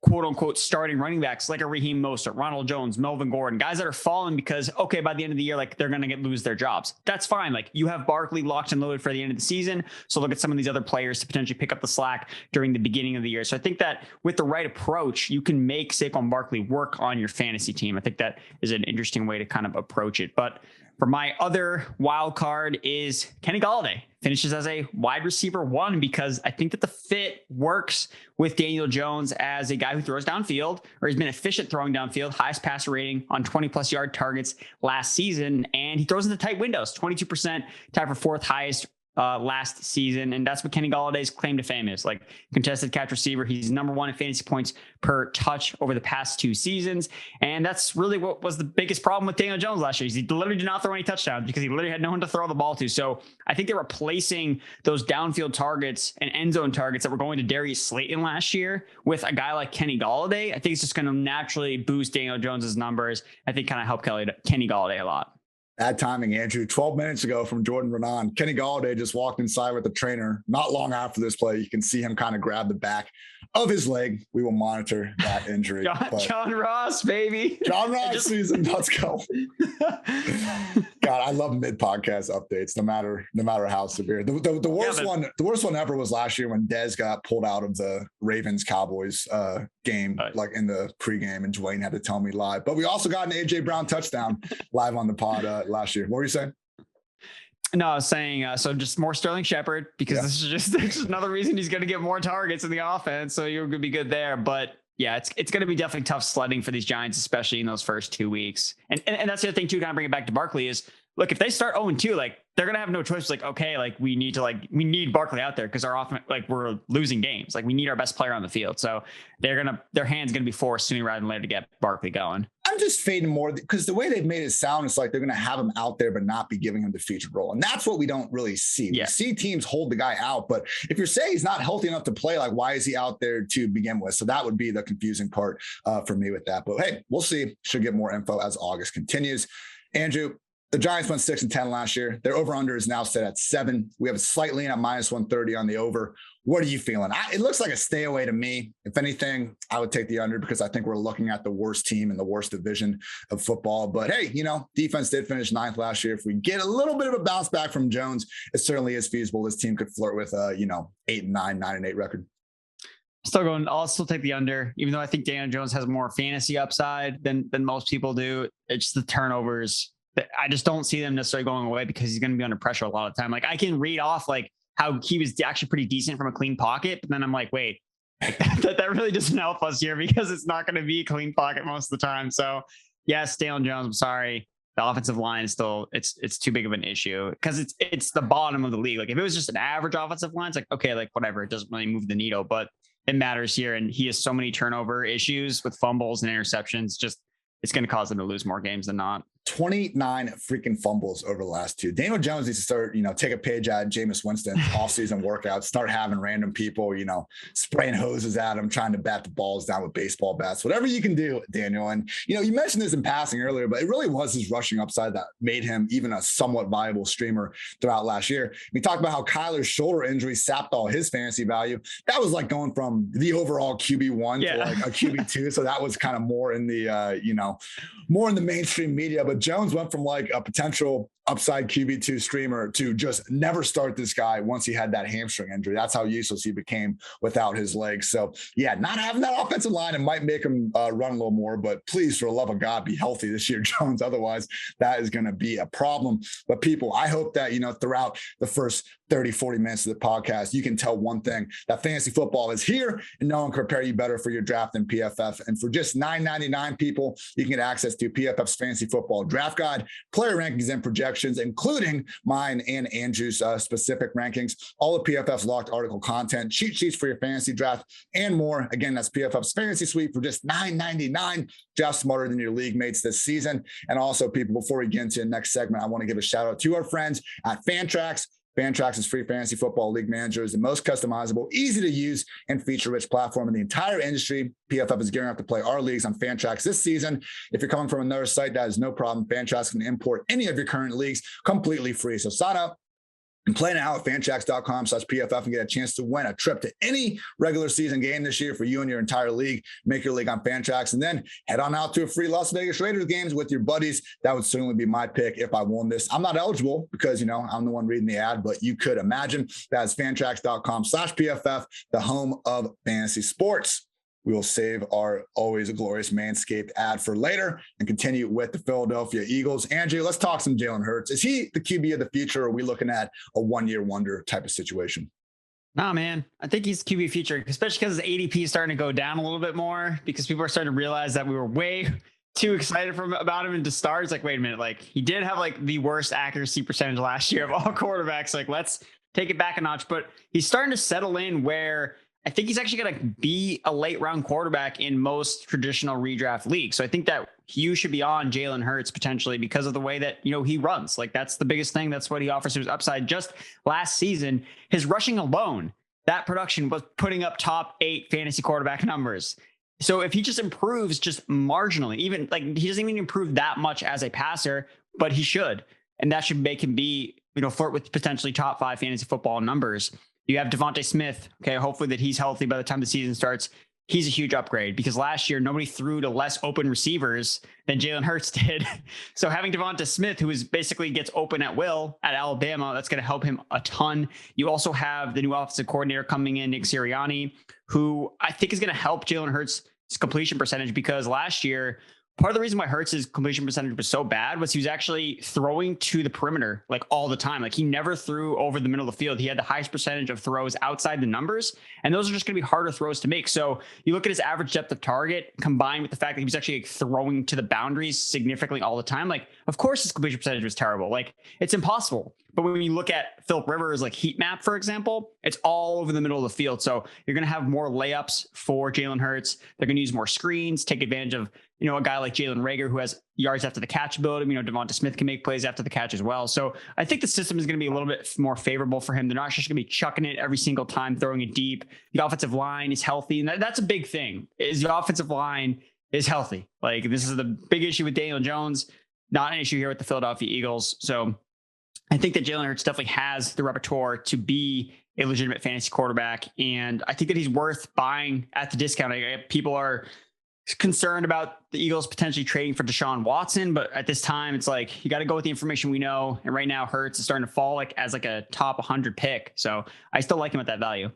quote unquote starting running backs like a Raheem Mostert, Ronald Jones, Melvin Gordon, guys that are falling because, okay, by the end of the year, like, they're going to lose their jobs. That's fine. Like, you have Barkley locked and loaded for the end of the season. So look at some of these other players to potentially pick up the slack during the beginning of the year. So I think that with the right approach, you can make Saquon Barkley work on your fantasy team. I think that is an interesting way to kind of approach it. But for my other wild card is Kenny Golladay. Finishes as a wide receiver 1, because I think that the fit works with Daniel Jones as a guy who throws downfield, or he's been efficient throwing downfield, highest passer rating on 20+ yard targets last season. And he throws in the tight windows, 22%, tied for 4th highest last season. And that's what Kenny Galladay's claim to fame is. Like, contested catch receiver. He's number 1 in fantasy points per touch over the past 2 seasons. And that's really what was the biggest problem with Daniel Jones last year. He literally did not throw any touchdowns because he literally had no one to throw the ball to. So I think they're replacing those downfield targets and end zone targets that were going to Darius Slayton last year with a guy like Kenny Golladay. I think it's just going to naturally boost Daniel Jones's numbers. I think kind of help Kenny Golladay a lot. Bad timing, Andrew. 12 minutes ago from Jordan Renan, Kenny Golladay just walked inside with the trainer. Not long after this play, you can see him kind of grab the back of his leg. We will monitor that injury. John Ross, baby. John Ross season. Let's go. God, I love mid-podcast updates, no matter how severe. The worst one ever was last year when Dez got pulled out of the Ravens-Cowboys game, like in the pregame, and Dwayne had to tell me live. But we also got an A.J. Brown touchdown live on the pod last year. What were you saying? No, I was saying, so just more Sterling Shepard, because this is just another reason he's going to get more targets in the offense. So you're going to be good there. But yeah, it's going to be definitely tough sledding for these Giants, especially in those first 2 weeks. And that's the other thing too, kind of bring it back to Barkley is, look, if they start 0-2, like, they're going to have no choice. Like, okay, like, we need Barkley out there because our offense, like, we're losing games. Like, we need our best player on the field. So their hand's going to be forced sooner rather than later to get Barkley going. I'm just fading more because the way they've made it sound, it's like they're going to have him out there, but not be giving him the featured role. And that's what we don't really see. We see teams hold the guy out, but if you're saying he's not healthy enough to play, like, why is he out there to begin with? So that would be the confusing part for me with that. But hey, we'll see. Should get more info as August continues. Andrew, the Giants went 6-10 last year. Their over-under is now set at 7. We have a slight lean at -130 on the over. What are you feeling? It looks like a stay away to me. If anything, I would take the under because I think we're looking at the worst team in the worst division of football. But hey, defense did finish 9th last year. If we get a little bit of a bounce back from Jones, it certainly is feasible. This team could flirt with 8-9, 9-8 record. I'll still take the under, even though I think Daniel Jones has more fantasy upside than most people do. It's just the turnovers. I just don't see them necessarily going away because he's going to be under pressure a lot of the time. Like, I can read off like how he was actually pretty decent from a clean pocket, but then I'm like, wait, that really doesn't help us here because it's not going to be a clean pocket most of the time. So yes, Daniel Jones, I'm sorry. The offensive line is still, it's too big of an issue because it's the bottom of the league. Like, if it was just an average offensive line, it's like, okay, like whatever, it doesn't really move the needle, but it matters here. And he has so many turnover issues with fumbles and interceptions. Just, it's going to cause them to lose more games than not. 29 freaking fumbles over the last 2. Daniel Jones needs to start, take a page out of Jameis Winston offseason workouts, start having random people, spraying hoses at him, trying to bat the balls down with baseball bats, whatever you can do, Daniel. And, you mentioned this in passing earlier, but it really was his rushing upside that made him even a somewhat viable streamer throughout last year. We talked about how Kyler's shoulder injury sapped all his fantasy value. That was like going from the overall QB1 to like a QB2. So that was kind of more in the, more in the mainstream media. But Jones went from like a potential upside QB2 streamer to just never start this guy once he had that hamstring injury. That's how useless he became without his legs. So yeah, not having that offensive line, it might make him run a little more, but please, for the love of God, be healthy this year, Jones. Otherwise that is going to be a problem. But people, I hope that, throughout the first 30, 40 minutes of the podcast, you can tell one thing, that fantasy football is here and no one can prepare you better for your draft than PFF. And for just $9.99, people, you can get access to PFF's fantasy football draft guide, player rankings and projections, including mine and Andrew's specific rankings, all of PFF's locked article content, cheat sheets for your fantasy draft, and more. Again, that's PFF's fantasy suite for just $9.99, just smarter than your league mates this season. And also, people, before we get into the next segment, I want to give a shout out to our friends at Fantrax. Fantrax's free fantasy football league manager is the most customizable, easy to use, and feature-rich platform in the entire industry. PFF is gearing up to play our leagues on Fantrax this season. If you're coming from another site, that is no problem. Fantrax can import any of your current leagues completely free. So sign up and play now at fantrax.com/PFF and get a chance to win a trip to any regular season game this year for you and your entire league. Make your league on Fantrax and then head on out to a free Las Vegas Raiders games with your buddies. That would certainly be my pick if I won this. I'm not eligible because, I'm the one reading the ad, but you could imagine. That's fantrax.com/PFF, the home of fantasy sports. We will save our always glorious Manscaped ad for later and continue with the Philadelphia Eagles. Andrew, let's talk some Jalen Hurts. Is he the QB of the future, or are we looking at a one-year wonder type of situation? Nah, man. I think he's QB future, especially because his ADP is starting to go down a little bit more because people are starting to realize that we were way too excited about him to start. It's like, wait a minute. Like, he did have the worst accuracy percentage last year of all quarterbacks. Like, let's take it back a notch. But he's starting to settle in where I think he's actually going to be a late round quarterback in most traditional redraft leagues. So I think that you should be on Jalen Hurts potentially because of the way that, he runs. Like, that's the biggest thing. That's what he offers to his upside. Just last season, his rushing alone, that production was putting up top 8 fantasy quarterback numbers. So if he just improves just marginally, even he doesn't even improve that much as a passer, but he should. And that should make him be, flirt with potentially top 5 fantasy football numbers. You have Devontae Smith. Okay. Hopefully that he's healthy by the time the season starts. He's a huge upgrade because last year, nobody threw to less open receivers than Jalen Hurts did. So having Devontae Smith, who is basically gets open at will at Alabama, that's going to help him a ton. You also have the new offensive coordinator coming in, Nick Sirianni, who I think is going to help Jalen Hurts' completion percentage because last year, part of the reason why Hurts' completion percentage was so bad was he was actually throwing to the perimeter all the time. He never threw over the middle of the field. He had the highest percentage of throws outside the numbers, and those are just going to be harder throws to make. So you look at his average depth of target combined with the fact that he was actually throwing to the boundaries significantly all the time. Of course his completion percentage was terrible. It's impossible. But when you look at Philip Rivers, heat map, for example, it's all over the middle of the field. So you're going to have more layups for Jalen Hurts. They're going to use more screens, take advantage of, a guy like Jalen Reagor who has yards after the catch ability. Devonta Smith can make plays after the catch as well. So I think the system is going to be a little bit more favorable for him. They're not just going to be chucking it every single time, throwing it deep. The offensive line is healthy. And that's a big thing, is the offensive line is healthy. This is the big issue with Daniel Jones, not an issue here with the Philadelphia Eagles. So I think that Jalen Hurts definitely has the repertoire to be a legitimate fantasy quarterback. And I think that he's worth buying at the discount. People are concerned about the Eagles potentially trading for Deshaun Watson, but at this time it's you got to go with the information we know. And right now Hurts is starting to fall as a top 100 pick. So I still like him at that value.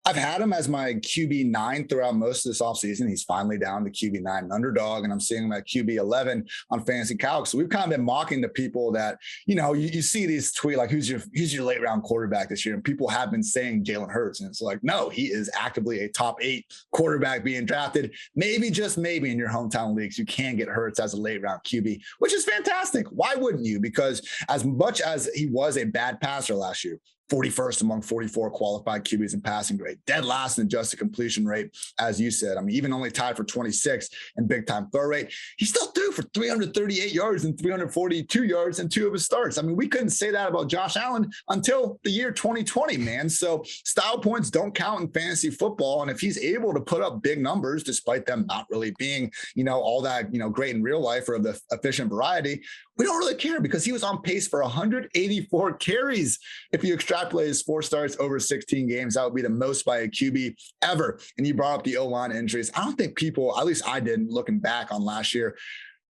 I've had him as my QB9 throughout most of this offseason. He's finally down to QB9 and underdog, and I'm seeing him at QB11 on Fantasy Calc. So we've kind of been mocking the people that, you see these tweets who's your late round quarterback this year? And people have been saying Jalen Hurts. And it's no, he is actively a top 8 quarterback being drafted. Maybe, just maybe in your hometown leagues, you can get Hurts as a late round QB, which is fantastic. Why wouldn't you? Because as much as he was a bad passer last year, 41st among 44 qualified QBs in passing grade, dead last in adjusted completion rate, as you said. Even only tied for 26 in big time throw rate. He still threw for 338 yards and 342 yards in 2 of his starts. We couldn't say that about Josh Allen until the year 2020, man. So style points don't count in fantasy football. And if he's able to put up big numbers, despite them not really being, all that, great in real life or of the efficient variety, we don't really care because he was on pace for 184 carries. If you extrapolate his 4 starts over 16 games, that would be the most by a QB ever. And you brought up the O-line injuries. I don't think people, at least I didn't, looking back on last year,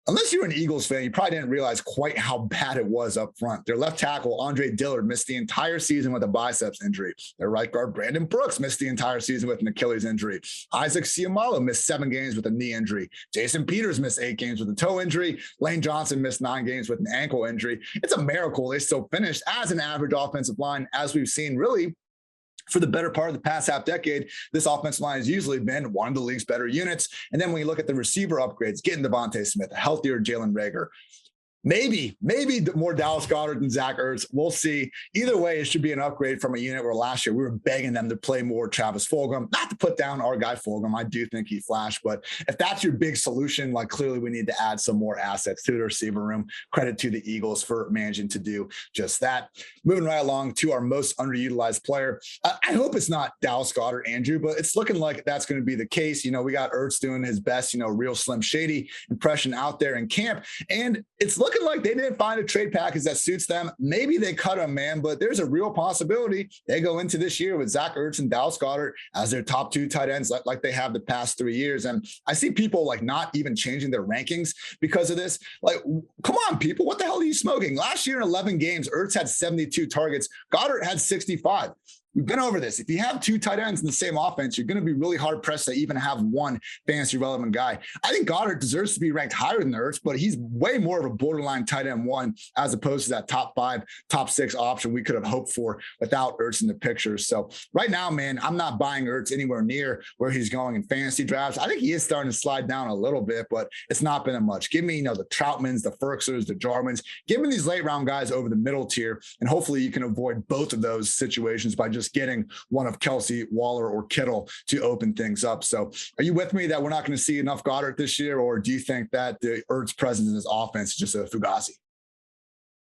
unless you're an Eagles fan, you probably didn't realize quite how bad it was up front. Their left tackle, Andre Dillard, missed the entire season with a biceps injury. Their right guard, Brandon Brooks, missed the entire season with an Achilles injury. Isaac Seumalo missed 7 games with a knee injury. Jason Peters missed 8 games with a toe injury. Lane Johnson missed 9 games with an ankle injury. It's a miracle they still finished as an average offensive line, as we've seen really for the better part of the past half decade. This offensive line has usually been one of the league's better units. And then when you look at the receiver upgrades, getting Devontae Smith, a healthier Jalen Reagor, Maybe more Dallas Goedert than Zach Ertz. We'll see. Either way, it should be an upgrade from a unit where last year we were begging them to play more Travis Fulgham. Not to put down our guy Fulgham. I do think he flashed, but if that's your big solution, like clearly we need to add some more assets to the receiver room. Credit to the Eagles for managing to do just that. Moving right along to our most underutilized player. I hope it's not Dallas Goedert, Andrew, but it's looking like that's going to be the case. You know, we got Ertz doing his best, real Slim Shady impression out there in camp, and it's looking like they didn't find a trade package that suits them. Maybe they cut him, man, but there's a real possibility they go into this year with Zach Ertz and Dallas Goedert as their top two tight ends like they have the past 3 years. And I see people like not even changing their rankings because of this. Like, come on, people, what the hell are you smoking? Last year in 11 games, Ertz had 72 targets. Goedert had 65. We've been over this. If you have two tight ends in the same offense, you're going to be really hard pressed to even have one fantasy relevant guy. I think Goedert deserves to be ranked higher than Ertz, but he's way more of a borderline tight end one as opposed to that top 5, top 6 option we could have hoped for without Ertz in the picture. So right now, man, I'm not buying Ertz anywhere near where he's going in fantasy drafts. I think he is starting to slide down a little bit, but it's not been much. Give me, the Troutmans, the Ferksers, the Jarmans. Give me these late round guys over the middle tier, and hopefully you can avoid both of those situations by just getting one of Kelsey, Waller, or Kittle to open things up. So are you with me that we're not going to see enough Goedert this year, or do you think that the Ertz presence in his offense is just a fugazi?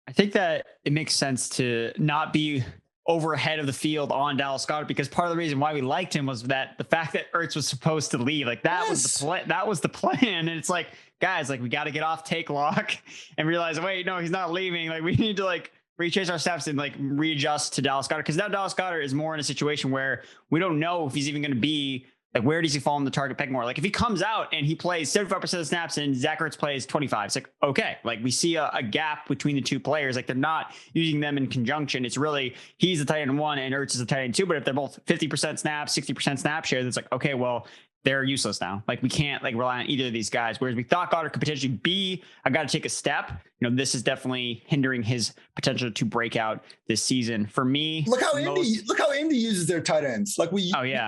I think that it makes sense to not be over ahead of the field on Dallas Goedert, because part of the reason why we liked him was that the fact that Ertz was supposed to leave, like that was the plan. That was the plan. And it's like, guys, like we got to get off take lock and realize, wait, no, he's not leaving. Like we need to retrace our steps and readjust to Dallas Goedert, because now Dallas Goedert is more in a situation where we don't know if he's even going to be where does he fall in the target pecking order? Like if he comes out and he plays 75% of the snaps and Zach Ertz plays 25, it's like, okay, we see a gap between the two players. Like they're not using them in conjunction. It's really, he's the tight end 1 and Ertz is the tight end 2. But if they're both 50% snaps, 60% snap share, it's like, okay, well, they're useless now. We can't rely on either of these guys. Whereas we thought Goedert could potentially be a guy to take a step. This is definitely hindering his potential to break out this season. For me, look how Indy uses their tight ends. We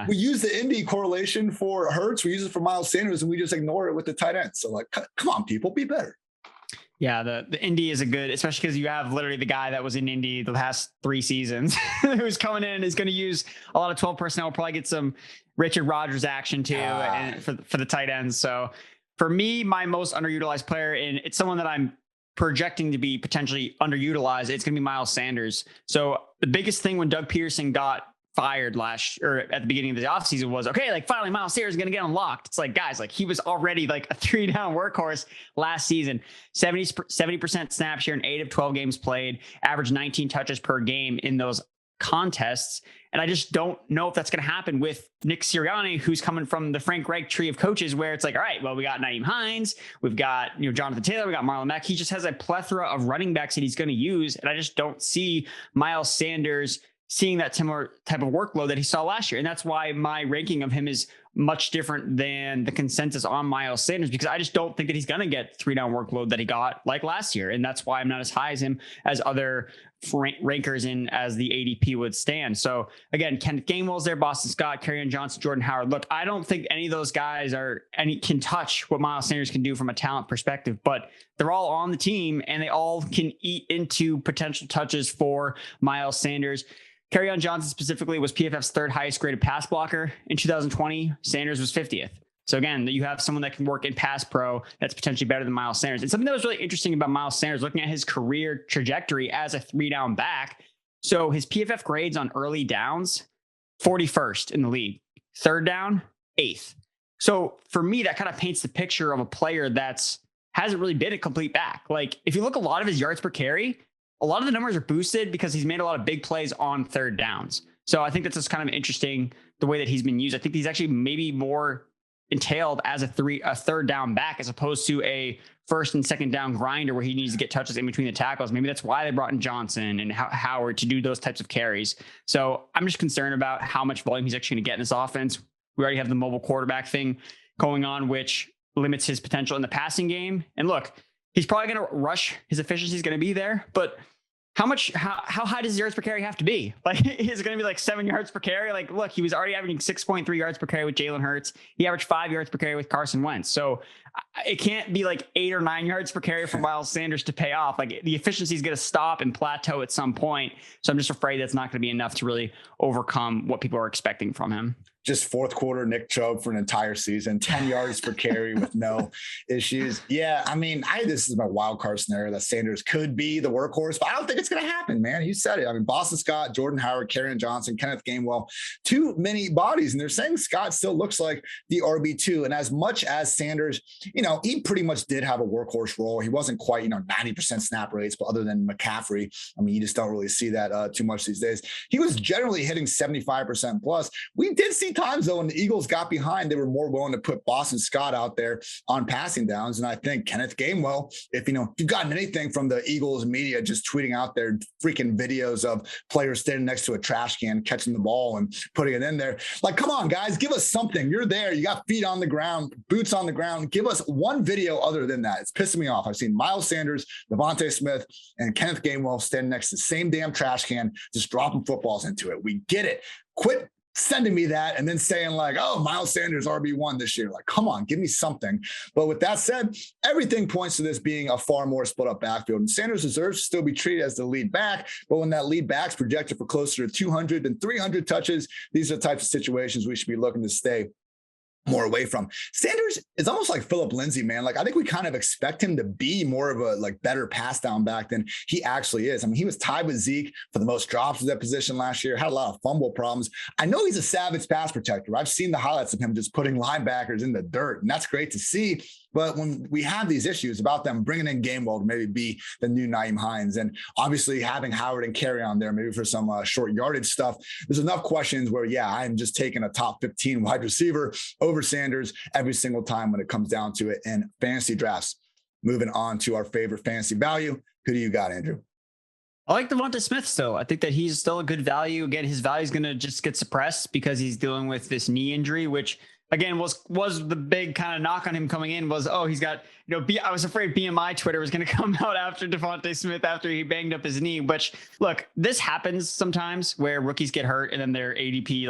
use the Indy correlation for Hurts, we use it for Miles Sanders, and we just ignore it with the tight ends. So come on, people, be better. Yeah, the Indy is a good, especially because you have literally the guy that was in Indy the past 3 seasons who's coming in and is going to use a lot of 12 personnel, probably get some Richard Rodgers action too, and for the tight ends. So for me, my most underutilized player, and it's someone that I'm projecting to be potentially underutilized, it's going to be Miles Sanders. So the biggest thing when Doug Peterson got fired at the beginning of the offseason was, okay, finally Miles Sanders is going to get unlocked. It's guys, he was already a 3-down workhorse last season, 70% snap share in 8 of 12 games played, average 19 touches per game in those contests. And I just don't know if that's going to happen with Nick Sirianni, who's coming from the Frank Reich tree of coaches, where it's all right, well, we got Naeem Hines, we've got, Jonathan Taylor, we got Marlon Mack. He just has a plethora of running backs that he's going to use. And I just don't see Miles Sanders seeing that similar type of workload that he saw last year. And that's why my ranking of him is much different than the consensus on Miles Sanders, because I just don't think that he's going to get 3-down workload that he got last year. And that's why I'm not as high as him as other rankers in as the ADP would stand. So again, Kenneth Gainwell's there, Boston Scott, Kerryon Johnson, Jordan Howard. Look, I don't think any of those guys can touch what Miles Sanders can do from a talent perspective, but they're all on the team and they all can eat into potential touches for Miles Sanders. Kerryon Johnson specifically was PFF's 3rd highest graded pass blocker in 2020. Sanders was 50th. So again, you have someone that can work in pass pro that's potentially better than Miles Sanders. And something that was really interesting about Miles Sanders, looking at his career trajectory as a 3-down back. So his PFF grades on early downs, 41st in the league, 3rd down, 8th. So for me, that kind of paints the picture of a player hasn't really been a complete back. If you look a lot of his yards per carry, a lot of the numbers are boosted because he's made a lot of big plays on 3rd downs. So I think that's just kind of interesting the way that he's been used. I think he's actually maybe more entailed as a 3rd down back as opposed to a 1st and 2nd down grinder where he needs to get touches in between the tackles. Maybe that's why they brought in Johnson and Howard to do those types of carries. So I'm just concerned about how much volume he's actually going to get in this offense. We already have the mobile quarterback thing going on, which limits his potential in the passing game. And look, he's probably going to rush. His efficiency is going to be there, but how high does yards per carry have to be? Like, is it going to be like 7 yards per carry? Like, look, he was already averaging 6.3 yards per carry with Jalen Hurts. He averaged 5 yards per carry with Carson Wentz. So it can't be like 8 or 9 yards per carry for Miles Sanders to pay off. Like, the efficiency is going to stop and plateau at some point. So I'm just afraid that's not going to be enough to really overcome what people are expecting from him. Just fourth quarter Nick Chubb for an entire season, 10 yards per carry with no issues. Yeah, I mean, this is my wild card scenario that Sanders could be the workhorse, but I don't think it's going to happen, man. You said it. I mean, Boston Scott, Jordan Howard, Kerryon Johnson, Kenneth Gainwell, too many bodies. And they're saying Scott still looks like the RB2. And as much as Sanders, he pretty much did have a workhorse role. He wasn't quite, 90% snap rates, but other than McCaffrey, I mean, you just don't really see that too much these days. He was generally hitting 75% plus. We did see times though when the Eagles got behind, they were more willing to put Boston Scott out there on passing downs. And I think Kenneth Gainwell, if you've gotten anything from the Eagles media, just tweeting out their freaking videos of players standing next to a trash can, catching the ball and putting it in there. Like, come on, guys, give us something. You're there. You got feet on the ground, boots on the ground. Give us one video other than that. It's pissing me off. I've seen Miles Sanders, Devontae Smith, and Kenneth Gainwell standing next to the same damn trash can, just dropping footballs into it. We get it. Quit sending me that and then saying like, oh, Miles Sanders RB1 this year. Like, come on, give me something. But with that said, everything points to this being a far more split up backfield. And Sanders deserves to still be treated as the lead back. But when that lead back's projected for closer to 200 and 300 touches, these are the types of situations we should be looking to stay more away from. Sanders is almost like Phillip Lindsay, man. Like, I think we kind of expect him to be more of a better pass down back than he actually is. I mean, he was tied with Zeke for the most drops at that position last year, had a lot of fumble problems. I know he's a savage pass protector. I've seen the highlights of him just putting linebackers in the dirt, and that's great to see. But when we have these issues about them bringing in Gainwell to maybe be the new Nyheim Hines, and obviously having Howard and Kerryon there maybe for some short yardage stuff, there's enough questions where, yeah, I'm just taking a top 15 wide receiver over Sanders every single time when it comes down to it in fantasy drafts. Moving on to our favorite fantasy value. Who do you got, Andrew? I like Devonta Smith still. I think that he's still a good value. Again, his value is going to just get suppressed because he's dealing with this knee injury, which again was the big kind of knock on him coming in was, oh, he's got, I was afraid BMI Twitter was going to come out after Devonta Smith after he banged up his knee. Which, look, this happens sometimes where rookies get hurt and then their ADP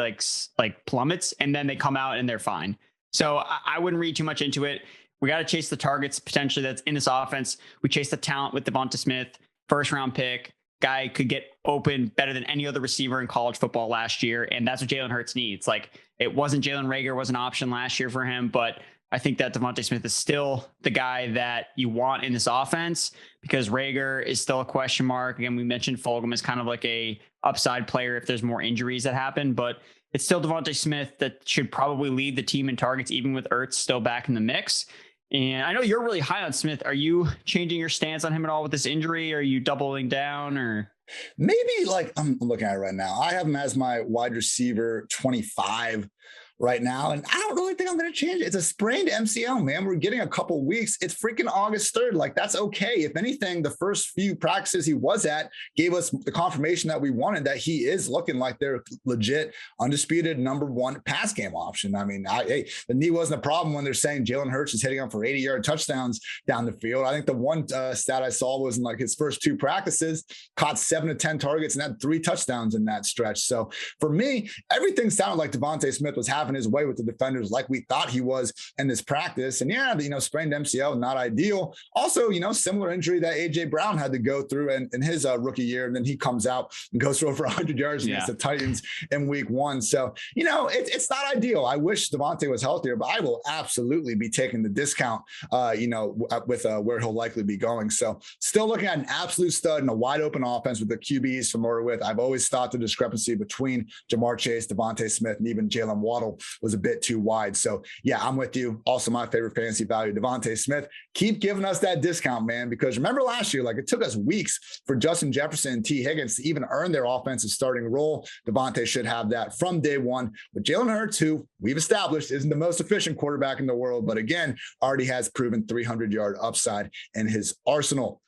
like plummets and then they come out and they're fine. So I wouldn't read too much into it. We got to chase the targets potentially that's in this offense. We chase the talent with Devonta Smith, first round pick. Guy could get open better than any other receiver in college football last year. And that's what Jalen Hurts needs. Like, it wasn't Jalen Reagor was an option last year for him, but I think that Devonta Smith is still the guy that you want in this offense because Reagor is still a question mark. Again, we mentioned Fulgham is kind of like a upside player if there's more injuries that happen, but it's still Devonta Smith that should probably lead the team in targets, even with Ertz still back in the mix. And I know you're really high on Smith. Are you changing your stance on him at all with this injury? Are you doubling down or? Maybe like I'm looking at it right now. I have him as my wide receiver 25 right now. And I don't really think I'm going to change it. It's a sprained MCL, man. We're getting a couple weeks. It's freaking August 3rd. Like, that's okay. If anything, the first few practices he was at gave us the confirmation that we wanted, that he is looking like their legit, undisputed number one pass game option. I mean, the knee wasn't a problem when they're saying Jalen Hurts is hitting him for 80-yard touchdowns down the field. I think the one stat I saw was in like his first two practices, caught 7 to 10 targets and had 3 touchdowns in that stretch. So for me, everything sounded like Devonta Smith was having his way with the defenders like we thought he was in this practice. And yeah, sprained MCL, not ideal. Also, similar injury that AJ Brown had to go through in his rookie year. And then he comes out and goes for over 100 yards against the Titans in week 1. So, it's not ideal. I wish Devonta was healthier, but I will absolutely be taking the discount, with where he'll likely be going. So still looking at an absolute stud and a wide open offense with the QBs familiar with. I've always thought the discrepancy between Jamar Chase, Devonta Smith, and even Jalen Waddle was a bit too wide. So yeah, I'm with you. Also my favorite fantasy value, Devonta Smith. Keep giving us that discount, man, because remember last year, like it took us weeks for Justin Jefferson and T. Higgins to even earn their offensive starting role. Devonta should have that from day one. But Jalen Hurts, who we've established isn't the most efficient quarterback in the world, but again, already has proven 300-yard upside in his arsenal.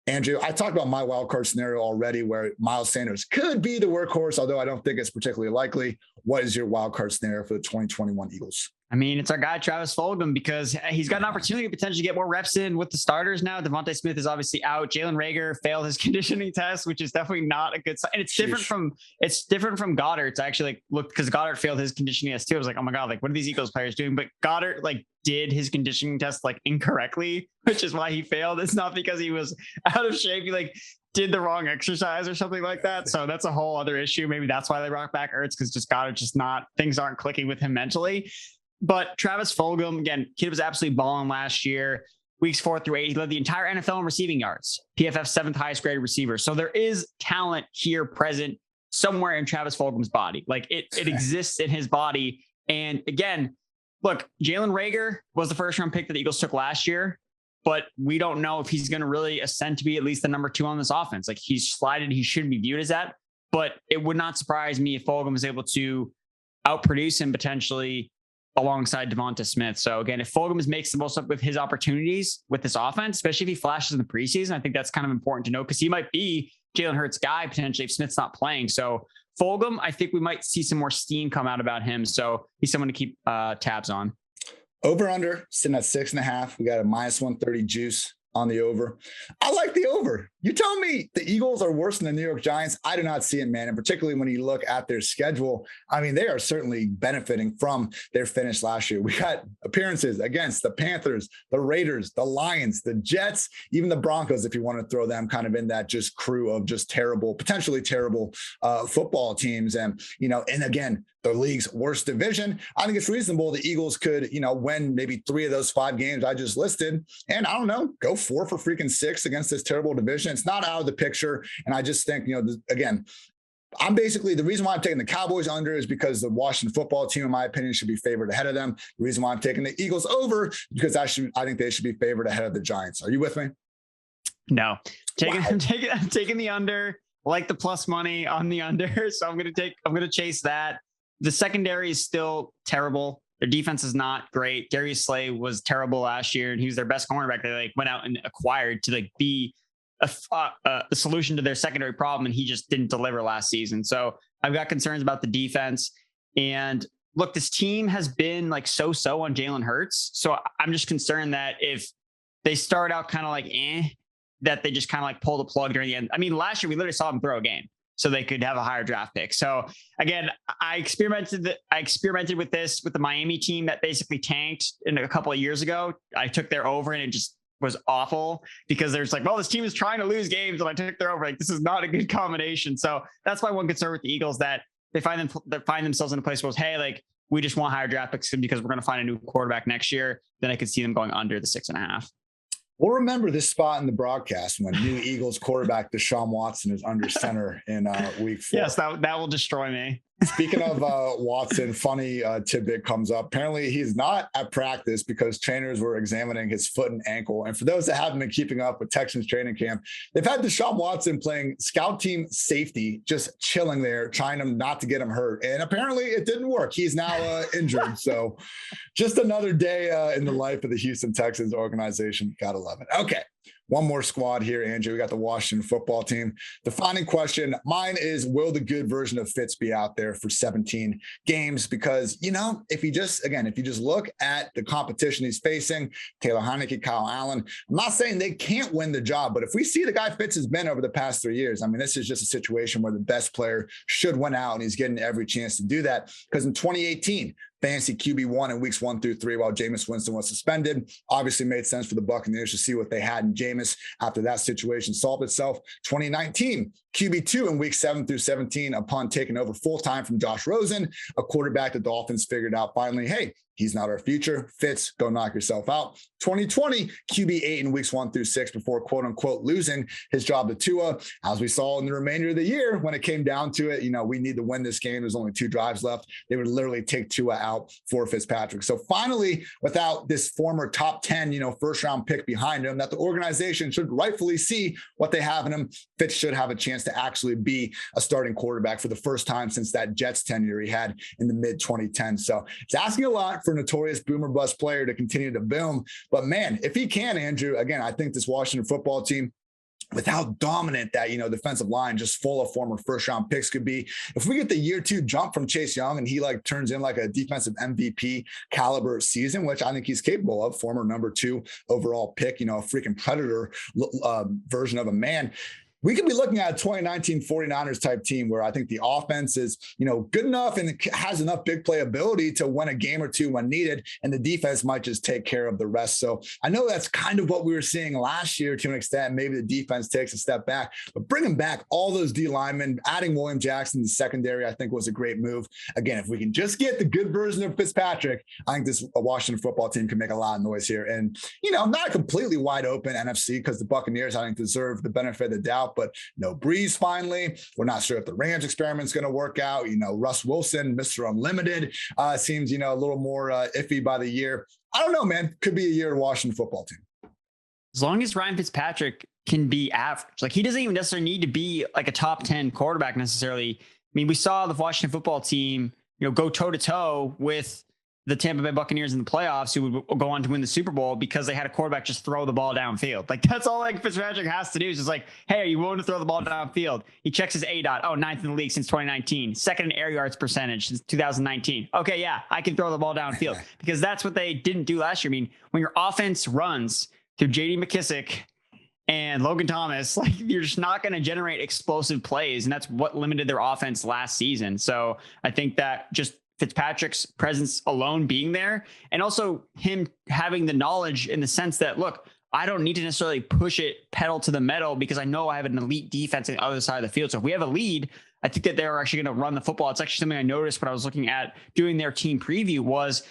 Andrew, I talked about my wild card scenario already where Miles Sanders could be the workhorse, although I don't think it's particularly likely. What is your wild card scenario for the 2021 Eagles? I mean, it's our guy, Travis Fulgham, because he's got an opportunity to potentially get more reps in with the starters now. Devontae Smith is obviously out. Jalen Reagor failed his conditioning test, which is definitely not a good sign. And it's different from Goedert. It's actually like, look, because Goedert failed his conditioning test too. I was like, oh my God, like what are these Eagles players doing? But Goedert like did his conditioning test like incorrectly, which is why he failed. It's not because he was out of shape. He like did the wrong exercise or something like that. So that's a whole other issue. Maybe that's why they brought back Ertz, because just Goedert things aren't clicking with him mentally. But Travis Fulgham, again, kid was absolutely balling last year. Weeks 4 through 8, he led the entire NFL in receiving yards. PFF 7th highest graded receiver. So there is talent here present somewhere in Travis Fulgham's body. Like it exists in his body. And again, look, Jalen Reagor was the first round pick that the Eagles took last year, but we don't know if he's going to really ascend to be at least the number 2 on this offense. Like he's slided. He shouldn't be viewed as that, but it would not surprise me if Fulgham is able to outproduce him potentially alongside Devonta Smith. So again, if Fulgham makes the most up with his opportunities with this offense, especially if he flashes in the preseason, I think that's kind of important to know because he might be Jalen Hurts' guy potentially if Smith's not playing. So Fulgham, I think we might see some more steam come out about him. So he's someone to keep tabs on. Over under sitting at 6.5. We got a -130 juice on the over. I like the over. You tell me the Eagles are worse than the New York Giants. I do not see it, man. And particularly when you look at their schedule, I mean, they are certainly benefiting from their finish last year. We got appearances against the Panthers, the Raiders, the Lions, the Jets, even the Broncos, if you want to throw them kind of in that just crew of just terrible, potentially terrible football teams. And, and again, the league's worst division. I think it's reasonable the Eagles could, win maybe 3 of those 5 games I just listed. And I don't know, go 4 for freaking 6 against this terrible division. It's not out of the picture. And I just think, again, I'm basically the reason why I'm taking the Cowboys under is because the Washington football team, in my opinion, should be favored ahead of them. The reason why I'm taking the Eagles over is because I think they should be favored ahead of the Giants. Are you with me? No, I'm taking the under. I like the plus money on the under. So I'm going to chase that. The secondary is still terrible. Their defense is not great. Darius Slay was terrible last year, and he was their best cornerback. They went out and acquired to be a solution to their secondary problem, and he just didn't deliver last season. So I've got concerns about the defense. And look, this team has been so-so on Jalen Hurts. So I'm just concerned that if they start out kind of that they just kind of pull the plug during the end. I mean, last year we literally saw them throw a game so they could have a higher draft pick. So again, I experimented with this with the Miami team that basically tanked a couple of years ago. I took their over and it just was awful because there's this team is trying to lose games and I took their over. This is not a good combination. So that's why one concern with the Eagles that they find themselves in a place where hey, we just want higher draft picks because we're going to find a new quarterback next year. Then I could see them going under the 6.5. We'll remember this spot in the broadcast when new Eagles quarterback Deshaun Watson is under center in week 4. Yes, that will destroy me. Speaking of Watson, funny tidbit comes up. Apparently, he's not at practice because trainers were examining his foot and ankle. And for those that haven't been keeping up with Texans training camp, they've had Deshaun Watson playing scout team safety, just chilling there, trying him not to get him hurt. And apparently, it didn't work. He's now injured. So just another day in the life of the Houston Texans organization. Gotta love it. Okay. One more squad here, Andrew. We got the Washington football team. Defining question, mine is, will the good version of Fitz be out there for 17 games? Because, if you just look at the competition he's facing, Taylor Heinicke, Kyle Allen, I'm not saying they can't win the job, but if we see the guy Fitz has been over the past 3 years, I mean, this is just a situation where the best player should win out, and he's getting every chance to do that. Because in 2018, fantasy QB1 in weeks 1 through 3 while Jameis Winston was suspended. Obviously made sense for the Buccaneers to see what they had in Jameis after that situation solved itself. 2019, QB2 in weeks 7 through 17 upon taking over full-time from Josh Rosen, a quarterback the Dolphins figured out finally, hey, he's not our future. Fitz, go knock yourself out. 2020, QB8 in weeks 1 through 6 before quote unquote losing his job to Tua. As we saw in the remainder of the year, when it came down to it, we need to win this game. There's only 2 drives left. They would literally take Tua out for Fitzpatrick. So finally, without this former top 10, first round pick behind him, that the organization should rightfully see what they have in him. Fitz should have a chance to actually be a starting quarterback for the first time since that Jets tenure he had in the mid 2010s. So it's asking a lot for a notorious boomer bust player to continue to boom. But man, if he can, Andrew, again, I think this Washington football team with how dominant that, defensive line just full of former first round picks could be. If we get the year 2 jump from Chase Young and he like turns in like a defensive MVP caliber season, which I think he's capable of, former number 2 overall pick, a freaking predator version of a man, we could be looking at a 2019 49ers type team where I think the offense is, good enough and has enough big play ability to win a game or two when needed. And the defense might just take care of the rest. So I know that's kind of what we were seeing last year to an extent. Maybe the defense takes a step back, but bringing back all those D linemen, adding William Jackson to the secondary, I think was a great move. Again, if we can just get the good version of Fitzpatrick, I think this Washington football team can make a lot of noise here. And, not a completely wide open NFC because the Buccaneers, I think, deserve the benefit of the doubt. But no Breeze finally. We're not sure if the Rams experiment is going to work out. Russ Wilson, Mr. Unlimited, seems, a little more iffy by the year. I don't know, man. Could be a year of Washington football team. As long as Ryan Fitzpatrick can be average, like he doesn't even necessarily need to be like a top 10 quarterback necessarily. I mean, we saw the Washington football team, go toe to toe with the Tampa Bay Buccaneers in the playoffs, who would go on to win the Super Bowl because they had a quarterback just throw the ball downfield. Like that's all like Fitzpatrick has to do is just like, hey, are you willing to throw the ball downfield? He checks his ADOT. Oh, 9th in the league since 2019, second in air yards percentage since 2019. Okay. Yeah. I can throw the ball downfield because that's what they didn't do last year. I mean, when your offense runs through JD McKissic and Logan Thomas, like you're just not going to generate explosive plays. And that's what limited their offense last season. So I think that just Fitzpatrick's presence alone being there, and also him having the knowledge in the sense that, look, I don't need to necessarily push it pedal to the metal because I know I have an elite defense on the other side of the field. So if we have a lead, I think that they're actually going to run the football. It's actually something I noticed when I was looking at doing their team preview was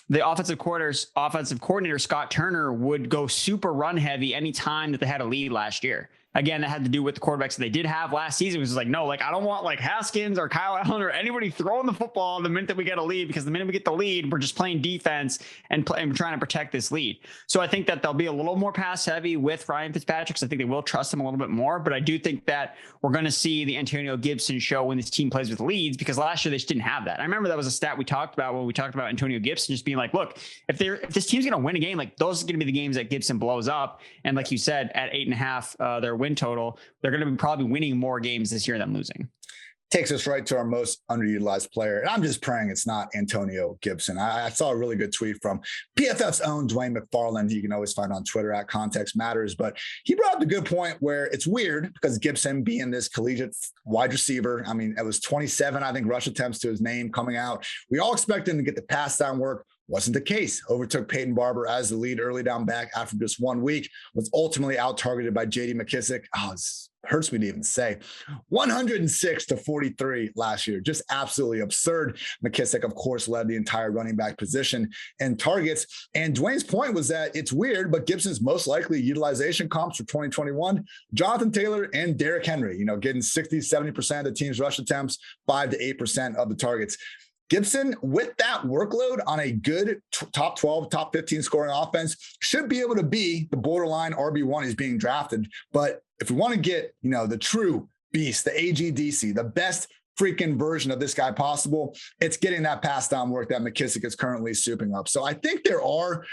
the offensive coordinator, Scott Turner, would go super run heavy anytime that they had a lead last year. Again, that had to do with the quarterbacks that they did have last season. It was like, no, like I don't want like Haskins or Kyle Allen or anybody throwing the football the minute that we get a lead, because the minute we get the lead, we're just playing defense and we're trying to protect this lead. So I think that they'll be a little more pass heavy with Ryan Fitzpatrick. So I think they will trust him a little bit more, but I do think that we're going to see the Antonio Gibson show when this team plays with leads, because last year they just didn't have that. I remember that was a stat we talked about when we talked about Antonio Gibson just being like, look, if this team's going to win a game, like those are going to be the games that Gibson blows up. And like you said, at 8.5, their win total, they're going to be probably winning more games this year than losing. Takes us right to our most underutilized player. And I'm just praying it's not Antonio Gibson. I saw a really good tweet from PFF's own Dwayne McFarland. You can always find on Twitter at Context Matters. But he brought up a good point where it's weird because Gibson being this collegiate wide receiver, I mean, it was 27, I think, rush attempts to his name coming out. We all expect him to get the pass down work. Wasn't the case. Overtook Peyton Barber as the lead early down back after just 1 week. Was ultimately out-targeted by J.D. McKissic. Oh, it hurts me to even say. 106-43 last year. Just absolutely absurd. McKissic, of course, led the entire running back position in targets. And Dwayne's point was that it's weird, but Gibson's most likely utilization comps for 2021, Jonathan Taylor and Derrick Henry, getting 60-70% of the team's rush attempts, 5 to 8% of the targets. Gibson, with that workload on a good top 12, top 15 scoring offense, should be able to be the borderline RB1 he's being drafted. But if we want to get, the true beast, the AGDC, the best freaking version of this guy possible, it's getting that pass down work that McKissic is currently souping up. So I think there are,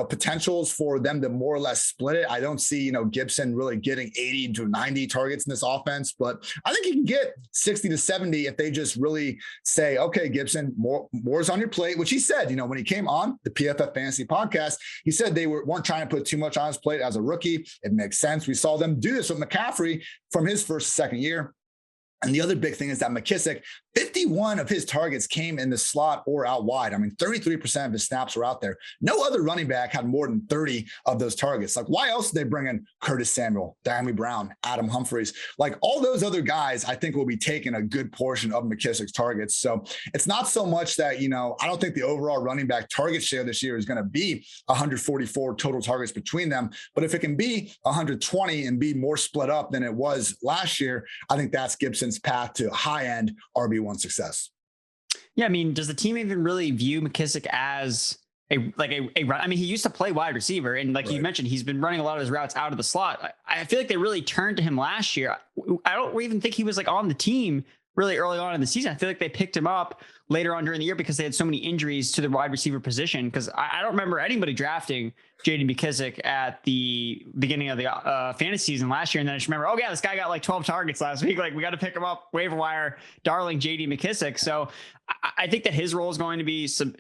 potentials for them to more or less split it. I don't see, Gibson really getting 80 to 90 targets in this offense, but I think he can get 60 to 70 if they just really say, okay, Gibson, more's on your plate, which he said, when he came on the PFF Fantasy podcast, he said they weren't trying to put too much on his plate as a rookie. It makes sense. We saw them do this with McCaffrey from his second year. And the other big thing is that McKissic, 51 of his targets came in the slot or out wide. I mean, 33% of his snaps were out there. No other running back had more than 30 of those targets. Like, why else did they bring in Curtis Samuel, Diami Brown, Adam Humphries? Like, all those other guys, I think, will be taking a good portion of McKiссic's targets. So it's not so much that, I don't think the overall running back target share this year is going to be 144 total targets between them. But if it can be 120 and be more split up than it was last year, I think that's Gibson's path to high-end RB1 success. Yeah, I mean, does the team even really view McKissic as a run? I mean, he used to play wide receiver, and like you mentioned, he's been running a lot of his routes out of the slot. I feel like they really turned to him last year. I don't even think he was like on the team really early on in the season. I feel like they picked him up later on during the year because they had so many injuries to the wide receiver position. Because I don't remember anybody drafting J.D. McKissic at the beginning of the fantasy season last year. And then I just remember, oh yeah, this guy got like 12 targets last week. Like we got to pick him up, waiver wire, darling J.D. McKissic. So I think that his role is going to be some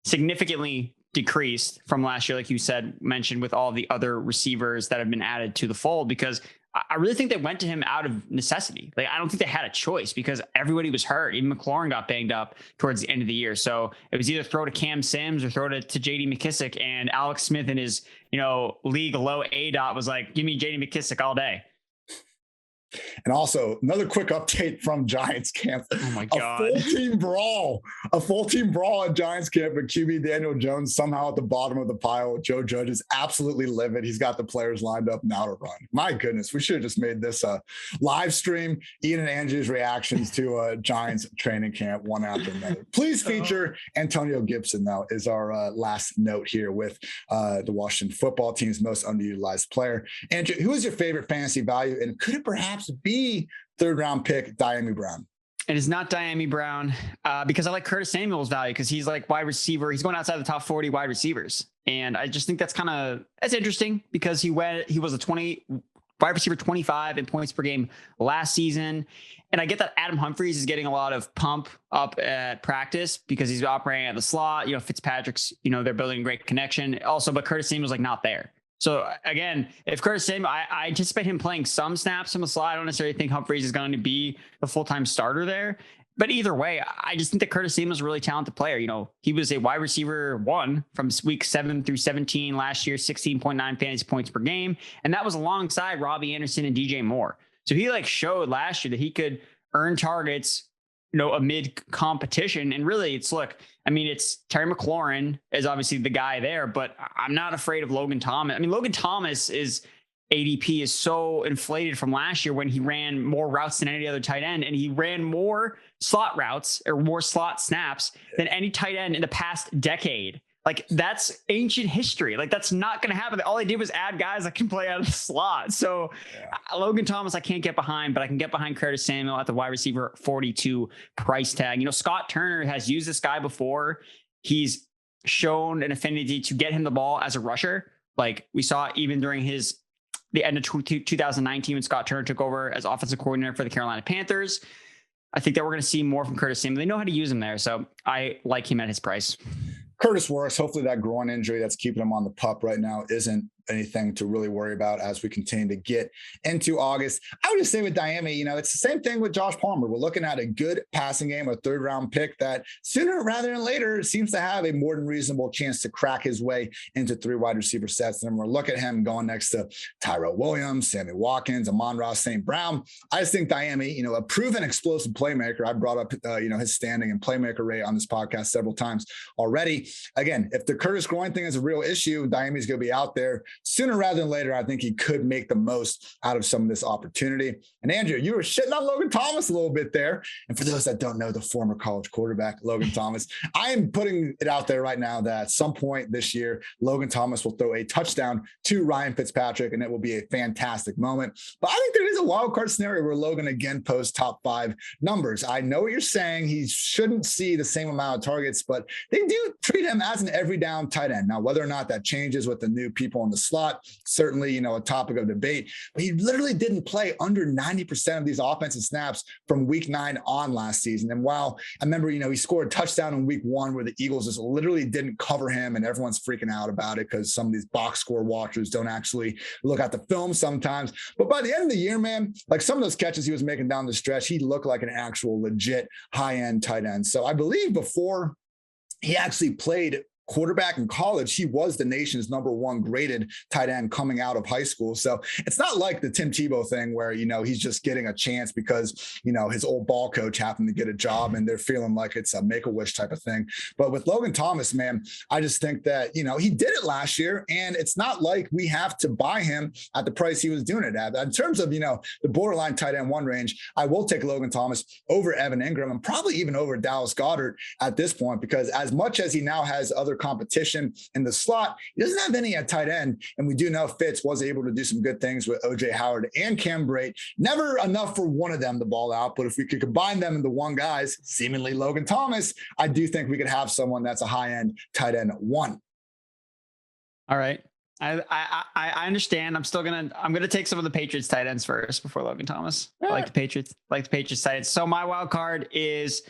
significantly decreased from last year, like you mentioned, with all the other receivers that have been added to the fold, because I really think they went to him out of necessity. Like, I don't think they had a choice because everybody was hurt. Even McLaurin got banged up towards the end of the year. So it was either throw to Cam Sims or throw to JD McKissic, and Alex Smith in his, league low ADOT was like, give me JD McKissic all day. And also another quick update from Giants camp. Oh my God. A full team brawl at Giants camp with QB Daniel Jones somehow at the bottom of the pile. Joe Judge is absolutely livid. He's got the players lined up now to run. My goodness, we should have just made this a live stream. Ian and Angie's reactions to Giants training camp, one after another. Please feature Antonio Gibson, though, is our last note here with the Washington football team's most underutilized player. Andrew, who is your favorite fantasy value, and could it perhaps be third-round pick Diami Brown? It is not Diami Brown because I like Curtis Samuel's value because he's like wide receiver. He's going outside the top 40 wide receivers. And I just think that's interesting because he was a wide receiver 25 in points per game last season. And I get that Adam Humphries is getting a lot of pump up at practice because he's operating at the slot. Fitzpatrick's, they're building a great connection also, but Curtis Samuel's like not there. So again, if Curtis Samuel, I anticipate him playing some snaps from the slot. I don't necessarily think Humphries is going to be the full-time starter there. But either way, I just think that Curtis Samuel is a really talented player. He was a wide receiver 1 from week 7 through 17 last year, 16.9 fantasy points per game. And that was alongside Robbie Anderson and DJ Moore. So he showed last year that he could earn targets, amid competition. And really it's Terry McLaurin is obviously the guy there, but I'm not afraid of Logan Thomas. Logan Thomas ADP is so inflated from last year when he ran more routes than any other tight end, and he ran more slot routes or more slot snaps than any tight end in the past decade. That's ancient history. That's not going to happen. All they did was add guys that can play out of the slot. So Logan Thomas, I can't get behind, but I can get behind Curtis Samuel at the wide receiver 42 price tag. Scott Turner has used this guy before. He's shown an affinity to get him the ball as a rusher. We saw even during the end of 2019 when Scott Turner took over as offensive coordinator for the Carolina Panthers. I think that we're going to see more from Curtis Samuel. They know how to use him there. So I like him at his price. Curtis works. Hopefully that groin injury that's keeping him on the pup right now isn't anything to really worry about as we continue to get into August. I would just say with Diami, it's the same thing with Josh Palmer. We're looking at a good passing game, a third-round pick that sooner rather than later seems to have a more than reasonable chance to crack his way into 3 wide receiver sets. And we're looking at him going next to Tyrell Williams, Sammy Watkins, Amon-Ra St. Brown. I just think Diami, a proven explosive playmaker. I brought up, his standing and playmaker rate on this podcast several times already. Again, if the Curtis groin thing is a real issue, Diami's going to be out there. Sooner rather than later, I think he could make the most out of some of this opportunity. And Andrew, you were shitting on Logan Thomas a little bit there. And for those that don't know, the former college quarterback, Logan Thomas, I am putting it out there right now that at some point this year, Logan Thomas will throw a touchdown to Ryan Fitzpatrick, and it will be a fantastic moment. But I think there is a wild card scenario where Logan again posts top 5 numbers. I know what you're saying. He shouldn't see the same amount of targets, but they do treat him as an every down tight end. Now, whether or not that changes with the new people in the slot, certainly, a topic of debate, but he literally didn't play under 90% of these offensive snaps from week 9 on last season. And while I remember, he scored a touchdown in week 1 where the Eagles just literally didn't cover him and everyone's freaking out about it because some of these box score watchers don't actually look at the film sometimes. But by the end of the year, man, some of those catches he was making down the stretch, he looked like an actual legit high-end tight end. So I believe before he actually played quarterback in college, he was the nation's number 1 graded tight end coming out of high school. So it's not like the Tim Tebow thing where, he's just getting a chance because, his old ball coach happened to get a job and they're feeling like it's a make-a-wish type of thing. But with Logan Thomas, man, I just think that, he did it last year and it's not like we have to buy him at the price he was doing it at. In terms of, the borderline tight end 1 range, I will take Logan Thomas over Evan Ingram and probably even over Dallas Goedert at this point, because as much as he now has other competition in the slot. He doesn't have any at tight end. And we do know Fitz was able to do some good things with OJ Howard and Cam Brate. Never enough for one of them to ball out, but if we could combine them into one guys, seemingly Logan Thomas, I do think we could have someone that's a high-end tight end one. All right. I understand. I'm gonna take some of the Patriots tight ends first before Logan Thomas. I like the Patriots tight ends. So my wild card is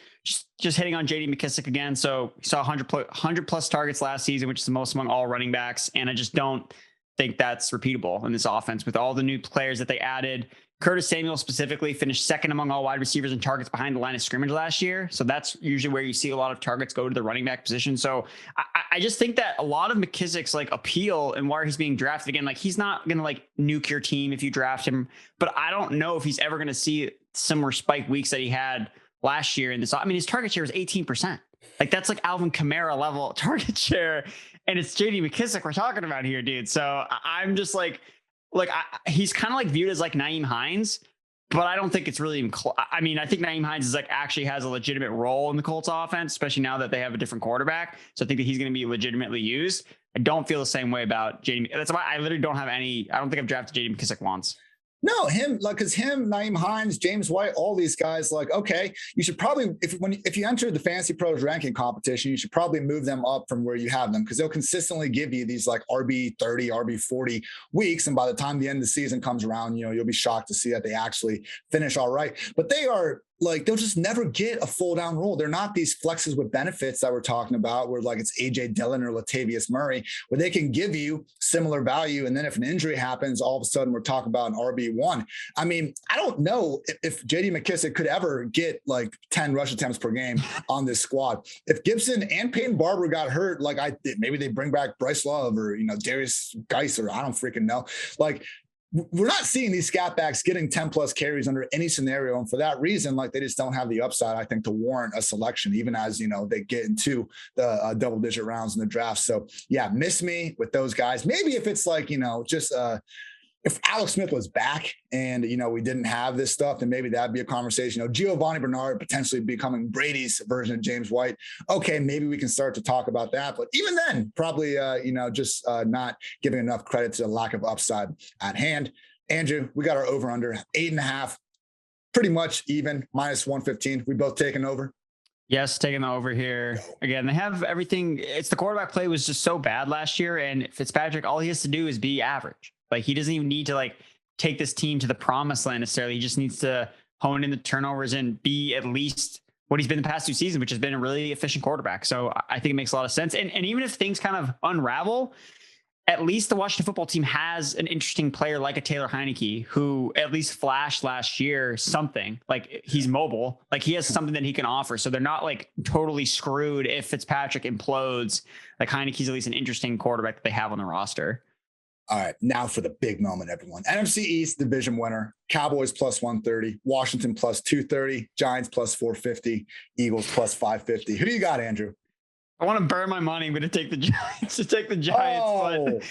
just hitting on JD McKissic again. So he saw 100 plus targets last season, which is the most among all running backs. And I just don't think that's repeatable in this offense with all the new players that they added. Curtis Samuel specifically finished second among all wide receivers in targets behind the line of scrimmage last year. So that's usually where you see a lot of targets go to the running back position. So I just think that a lot of McKissic's like appeal and why he's being drafted again, like he's not going to like nuke your team if you draft him, but I don't know if he's ever going to see similar spike weeks that he had last year in this. I mean, his target share was 18%. Like that's like Alvin Kamara level target share. And it's JD McKissic we're talking about here, dude. So I'm just he's kind of like viewed as like Nyheim Hines, but I don't think it's really even I mean, I think Nyheim Hines is like actually has a legitimate role in the Colts offense, especially now that they have a different quarterback. So I think that he's going to be legitimately used. I don't feel the same way about JD. That's why I literally don't have I don't think I've drafted JD McKissic once. No, because Nyheim Hines, James White, all these guys, like, okay, you should probably, if you enter the Fantasy Pros ranking competition, you should probably move them up from where you have them because they'll consistently give you these like RB 30, RB 40 weeks. And by the time the end of the season comes around, you'll be shocked to see that they actually finish all right. But they are like, they'll just never get a full down role. They're not these flexes with benefits that we're talking about where like it's AJ Dillon or Latavius Murray, where they can give you similar value. And then if an injury happens, all of a sudden we're talking about an RB1. I mean, I don't know if JD McKissic could ever get like 10 rush attempts per game on this squad. If Gibson and Peyton Barber got hurt, like maybe they bring back Bryce Love or, Darius Geis or I don't freaking know. Like, we're not seeing these scat backs getting 10 plus carries under any scenario. And for that reason, like they just don't have the upside, I think, to warrant a selection, even as, they get into the double digit rounds in the draft. So yeah, miss me with those guys. Maybe if it's like, just if Alex Smith was back and, we didn't have this stuff, then maybe that'd be a conversation. Giovanni Bernard potentially becoming Brady's version of James White. Okay, maybe we can start to talk about that. But even then, probably, just not giving enough credit to the lack of upside at hand. Andrew, we got our over-under 8.5, pretty much even, minus 115. We both taking over. Yes, taking the over here. Again, they have everything. It's the quarterback play was just so bad last year. And Fitzpatrick, all he has to do is be average. Like he doesn't even need to like take this team to the promised land necessarily. He just needs to hone in the turnovers and be at least what he's been the past two seasons, which has been a really efficient quarterback. So I think it makes a lot of sense. And even if things kind of unravel, at least the Washington football team has an interesting player like a Taylor Heineke, who at least flashed last year something. Like he's mobile, like he has something that he can offer. So they're not like totally screwed if Fitzpatrick implodes. Like Heineke's at least an interesting quarterback that they have on the roster. All right, now for the big moment, everyone. NFC East division winner, Cowboys plus 130, Washington plus 230, Giants plus 450, Eagles plus 550. Who do you got, Andrew? I want to burn my money. I'm going to take the Giants but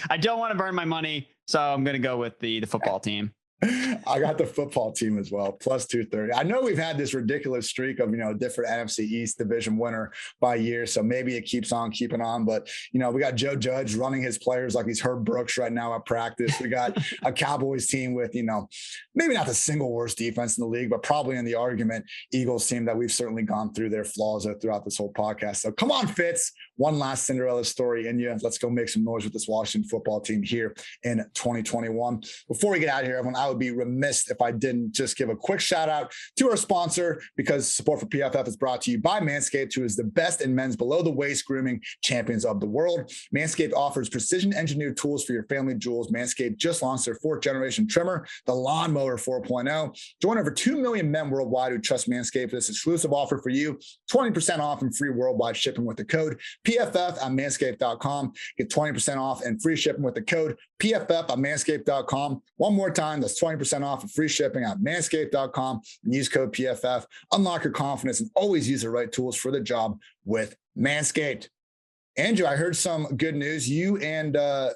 I don't want to burn my money. So I'm going to go with the football team. I got the football team as well, plus 230. I know we've had this ridiculous streak of, different NFC East division winner by year. So maybe it keeps on keeping on. But, we got Joe Judge running his players like he's Herb Brooks right now at practice. We got a Cowboys team with, maybe not the single worst defense in the league, but probably in the argument, Eagles team that we've certainly gone through their flaws throughout this whole podcast. So come on, Fitz. One last Cinderella story in you. Let's go make some noise with this Washington football team here in 2021. Before we get out of here, everyone, I would be remiss if I didn't just give a quick shout out to our sponsor, because support for PFF is brought to you by Manscaped, who is the best in men's below the waist grooming champions of the world. Manscaped offers precision engineered tools for your family jewels. Manscaped just launched their 4th generation trimmer, the Lawnmower 4.0. Join over 2 million men worldwide who trust Manscaped for this exclusive offer for you, 20% off and free worldwide shipping with the code PFF at manscaped.com. Get 20% off and free shipping with the code PFF at manscaped.com. One more time, that's 20% off and free shipping at manscaped.com and use code PFF. Unlock your confidence and always use the right tools for the job with Manscaped. Andrew, I heard some good news. You and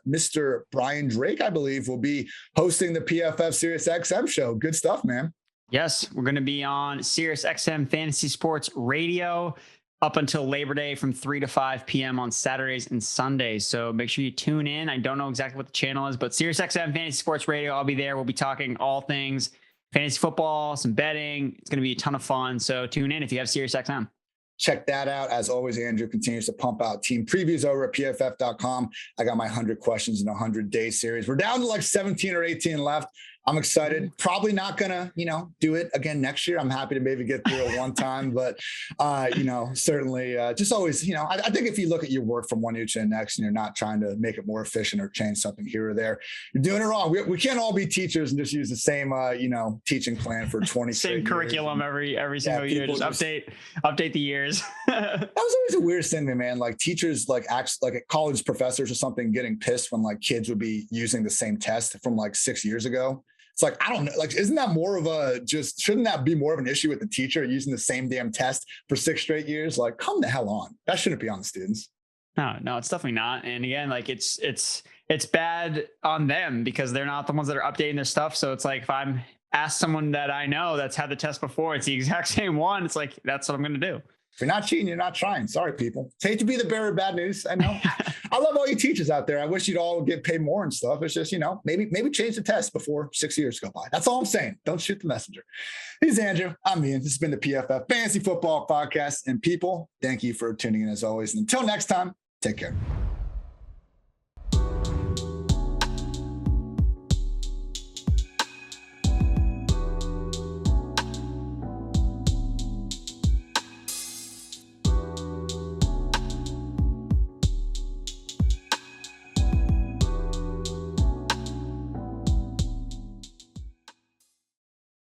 Mr. Brian Drake, I believe, will be hosting the PFF Sirius XM show. Good stuff, man. Yes, we're going to be on Sirius XM Fantasy Sports Radio. up until Labor Day from 3 to 5 p.m. on Saturdays and Sundays. So make sure you tune in. I don't know exactly what the channel is, but SiriusXM Fantasy Sports Radio, I'll be there. We'll be talking all things fantasy football, some betting. It's going to be a ton of fun. So tune in if you have SiriusXM. Check that out. As always, Andrew continues to pump out team previews over at PFF.com. I got my 100 questions in a 100-day series. We're down to like 17 or 18 left. I'm excited. Probably not going to, do it again next year. I'm happy to maybe get through it one time, but, certainly just always, I think if you look at your work from one year to the next and you're not trying to make it more efficient or change something here or there, you're doing it wrong. We can't all be teachers and just use the same, teaching plan for 20 same curriculum years. every single year. Just update the years. That was always the weirdest thing to me, man. Like teachers, like college professors or something getting pissed when like kids would be using the same test from like 6 years ago. It's like, I don't know, like, isn't that more of shouldn't that be more of an issue with the teacher using the same damn test for 6 straight years? Like, come the hell on. That shouldn't be on the students. No, it's definitely not. And again, like it's bad on them because they're not the ones that are updating their stuff. So it's like, if I'm asked someone that I know that's had the test before, it's the exact same one. It's like, that's what I'm going to do. If you're not cheating, you're not trying. Sorry, people. Hate to be the bearer of bad news. I know. I love all you teachers out there. I wish you'd all get paid more and stuff. It's just, maybe change the test before 6 years go by. That's all I'm saying. Don't shoot the messenger. He's Andrew. I'm Ian. This has been the PFF Fantasy Football Podcast. And people, thank you for tuning in as always. And until next time, take care.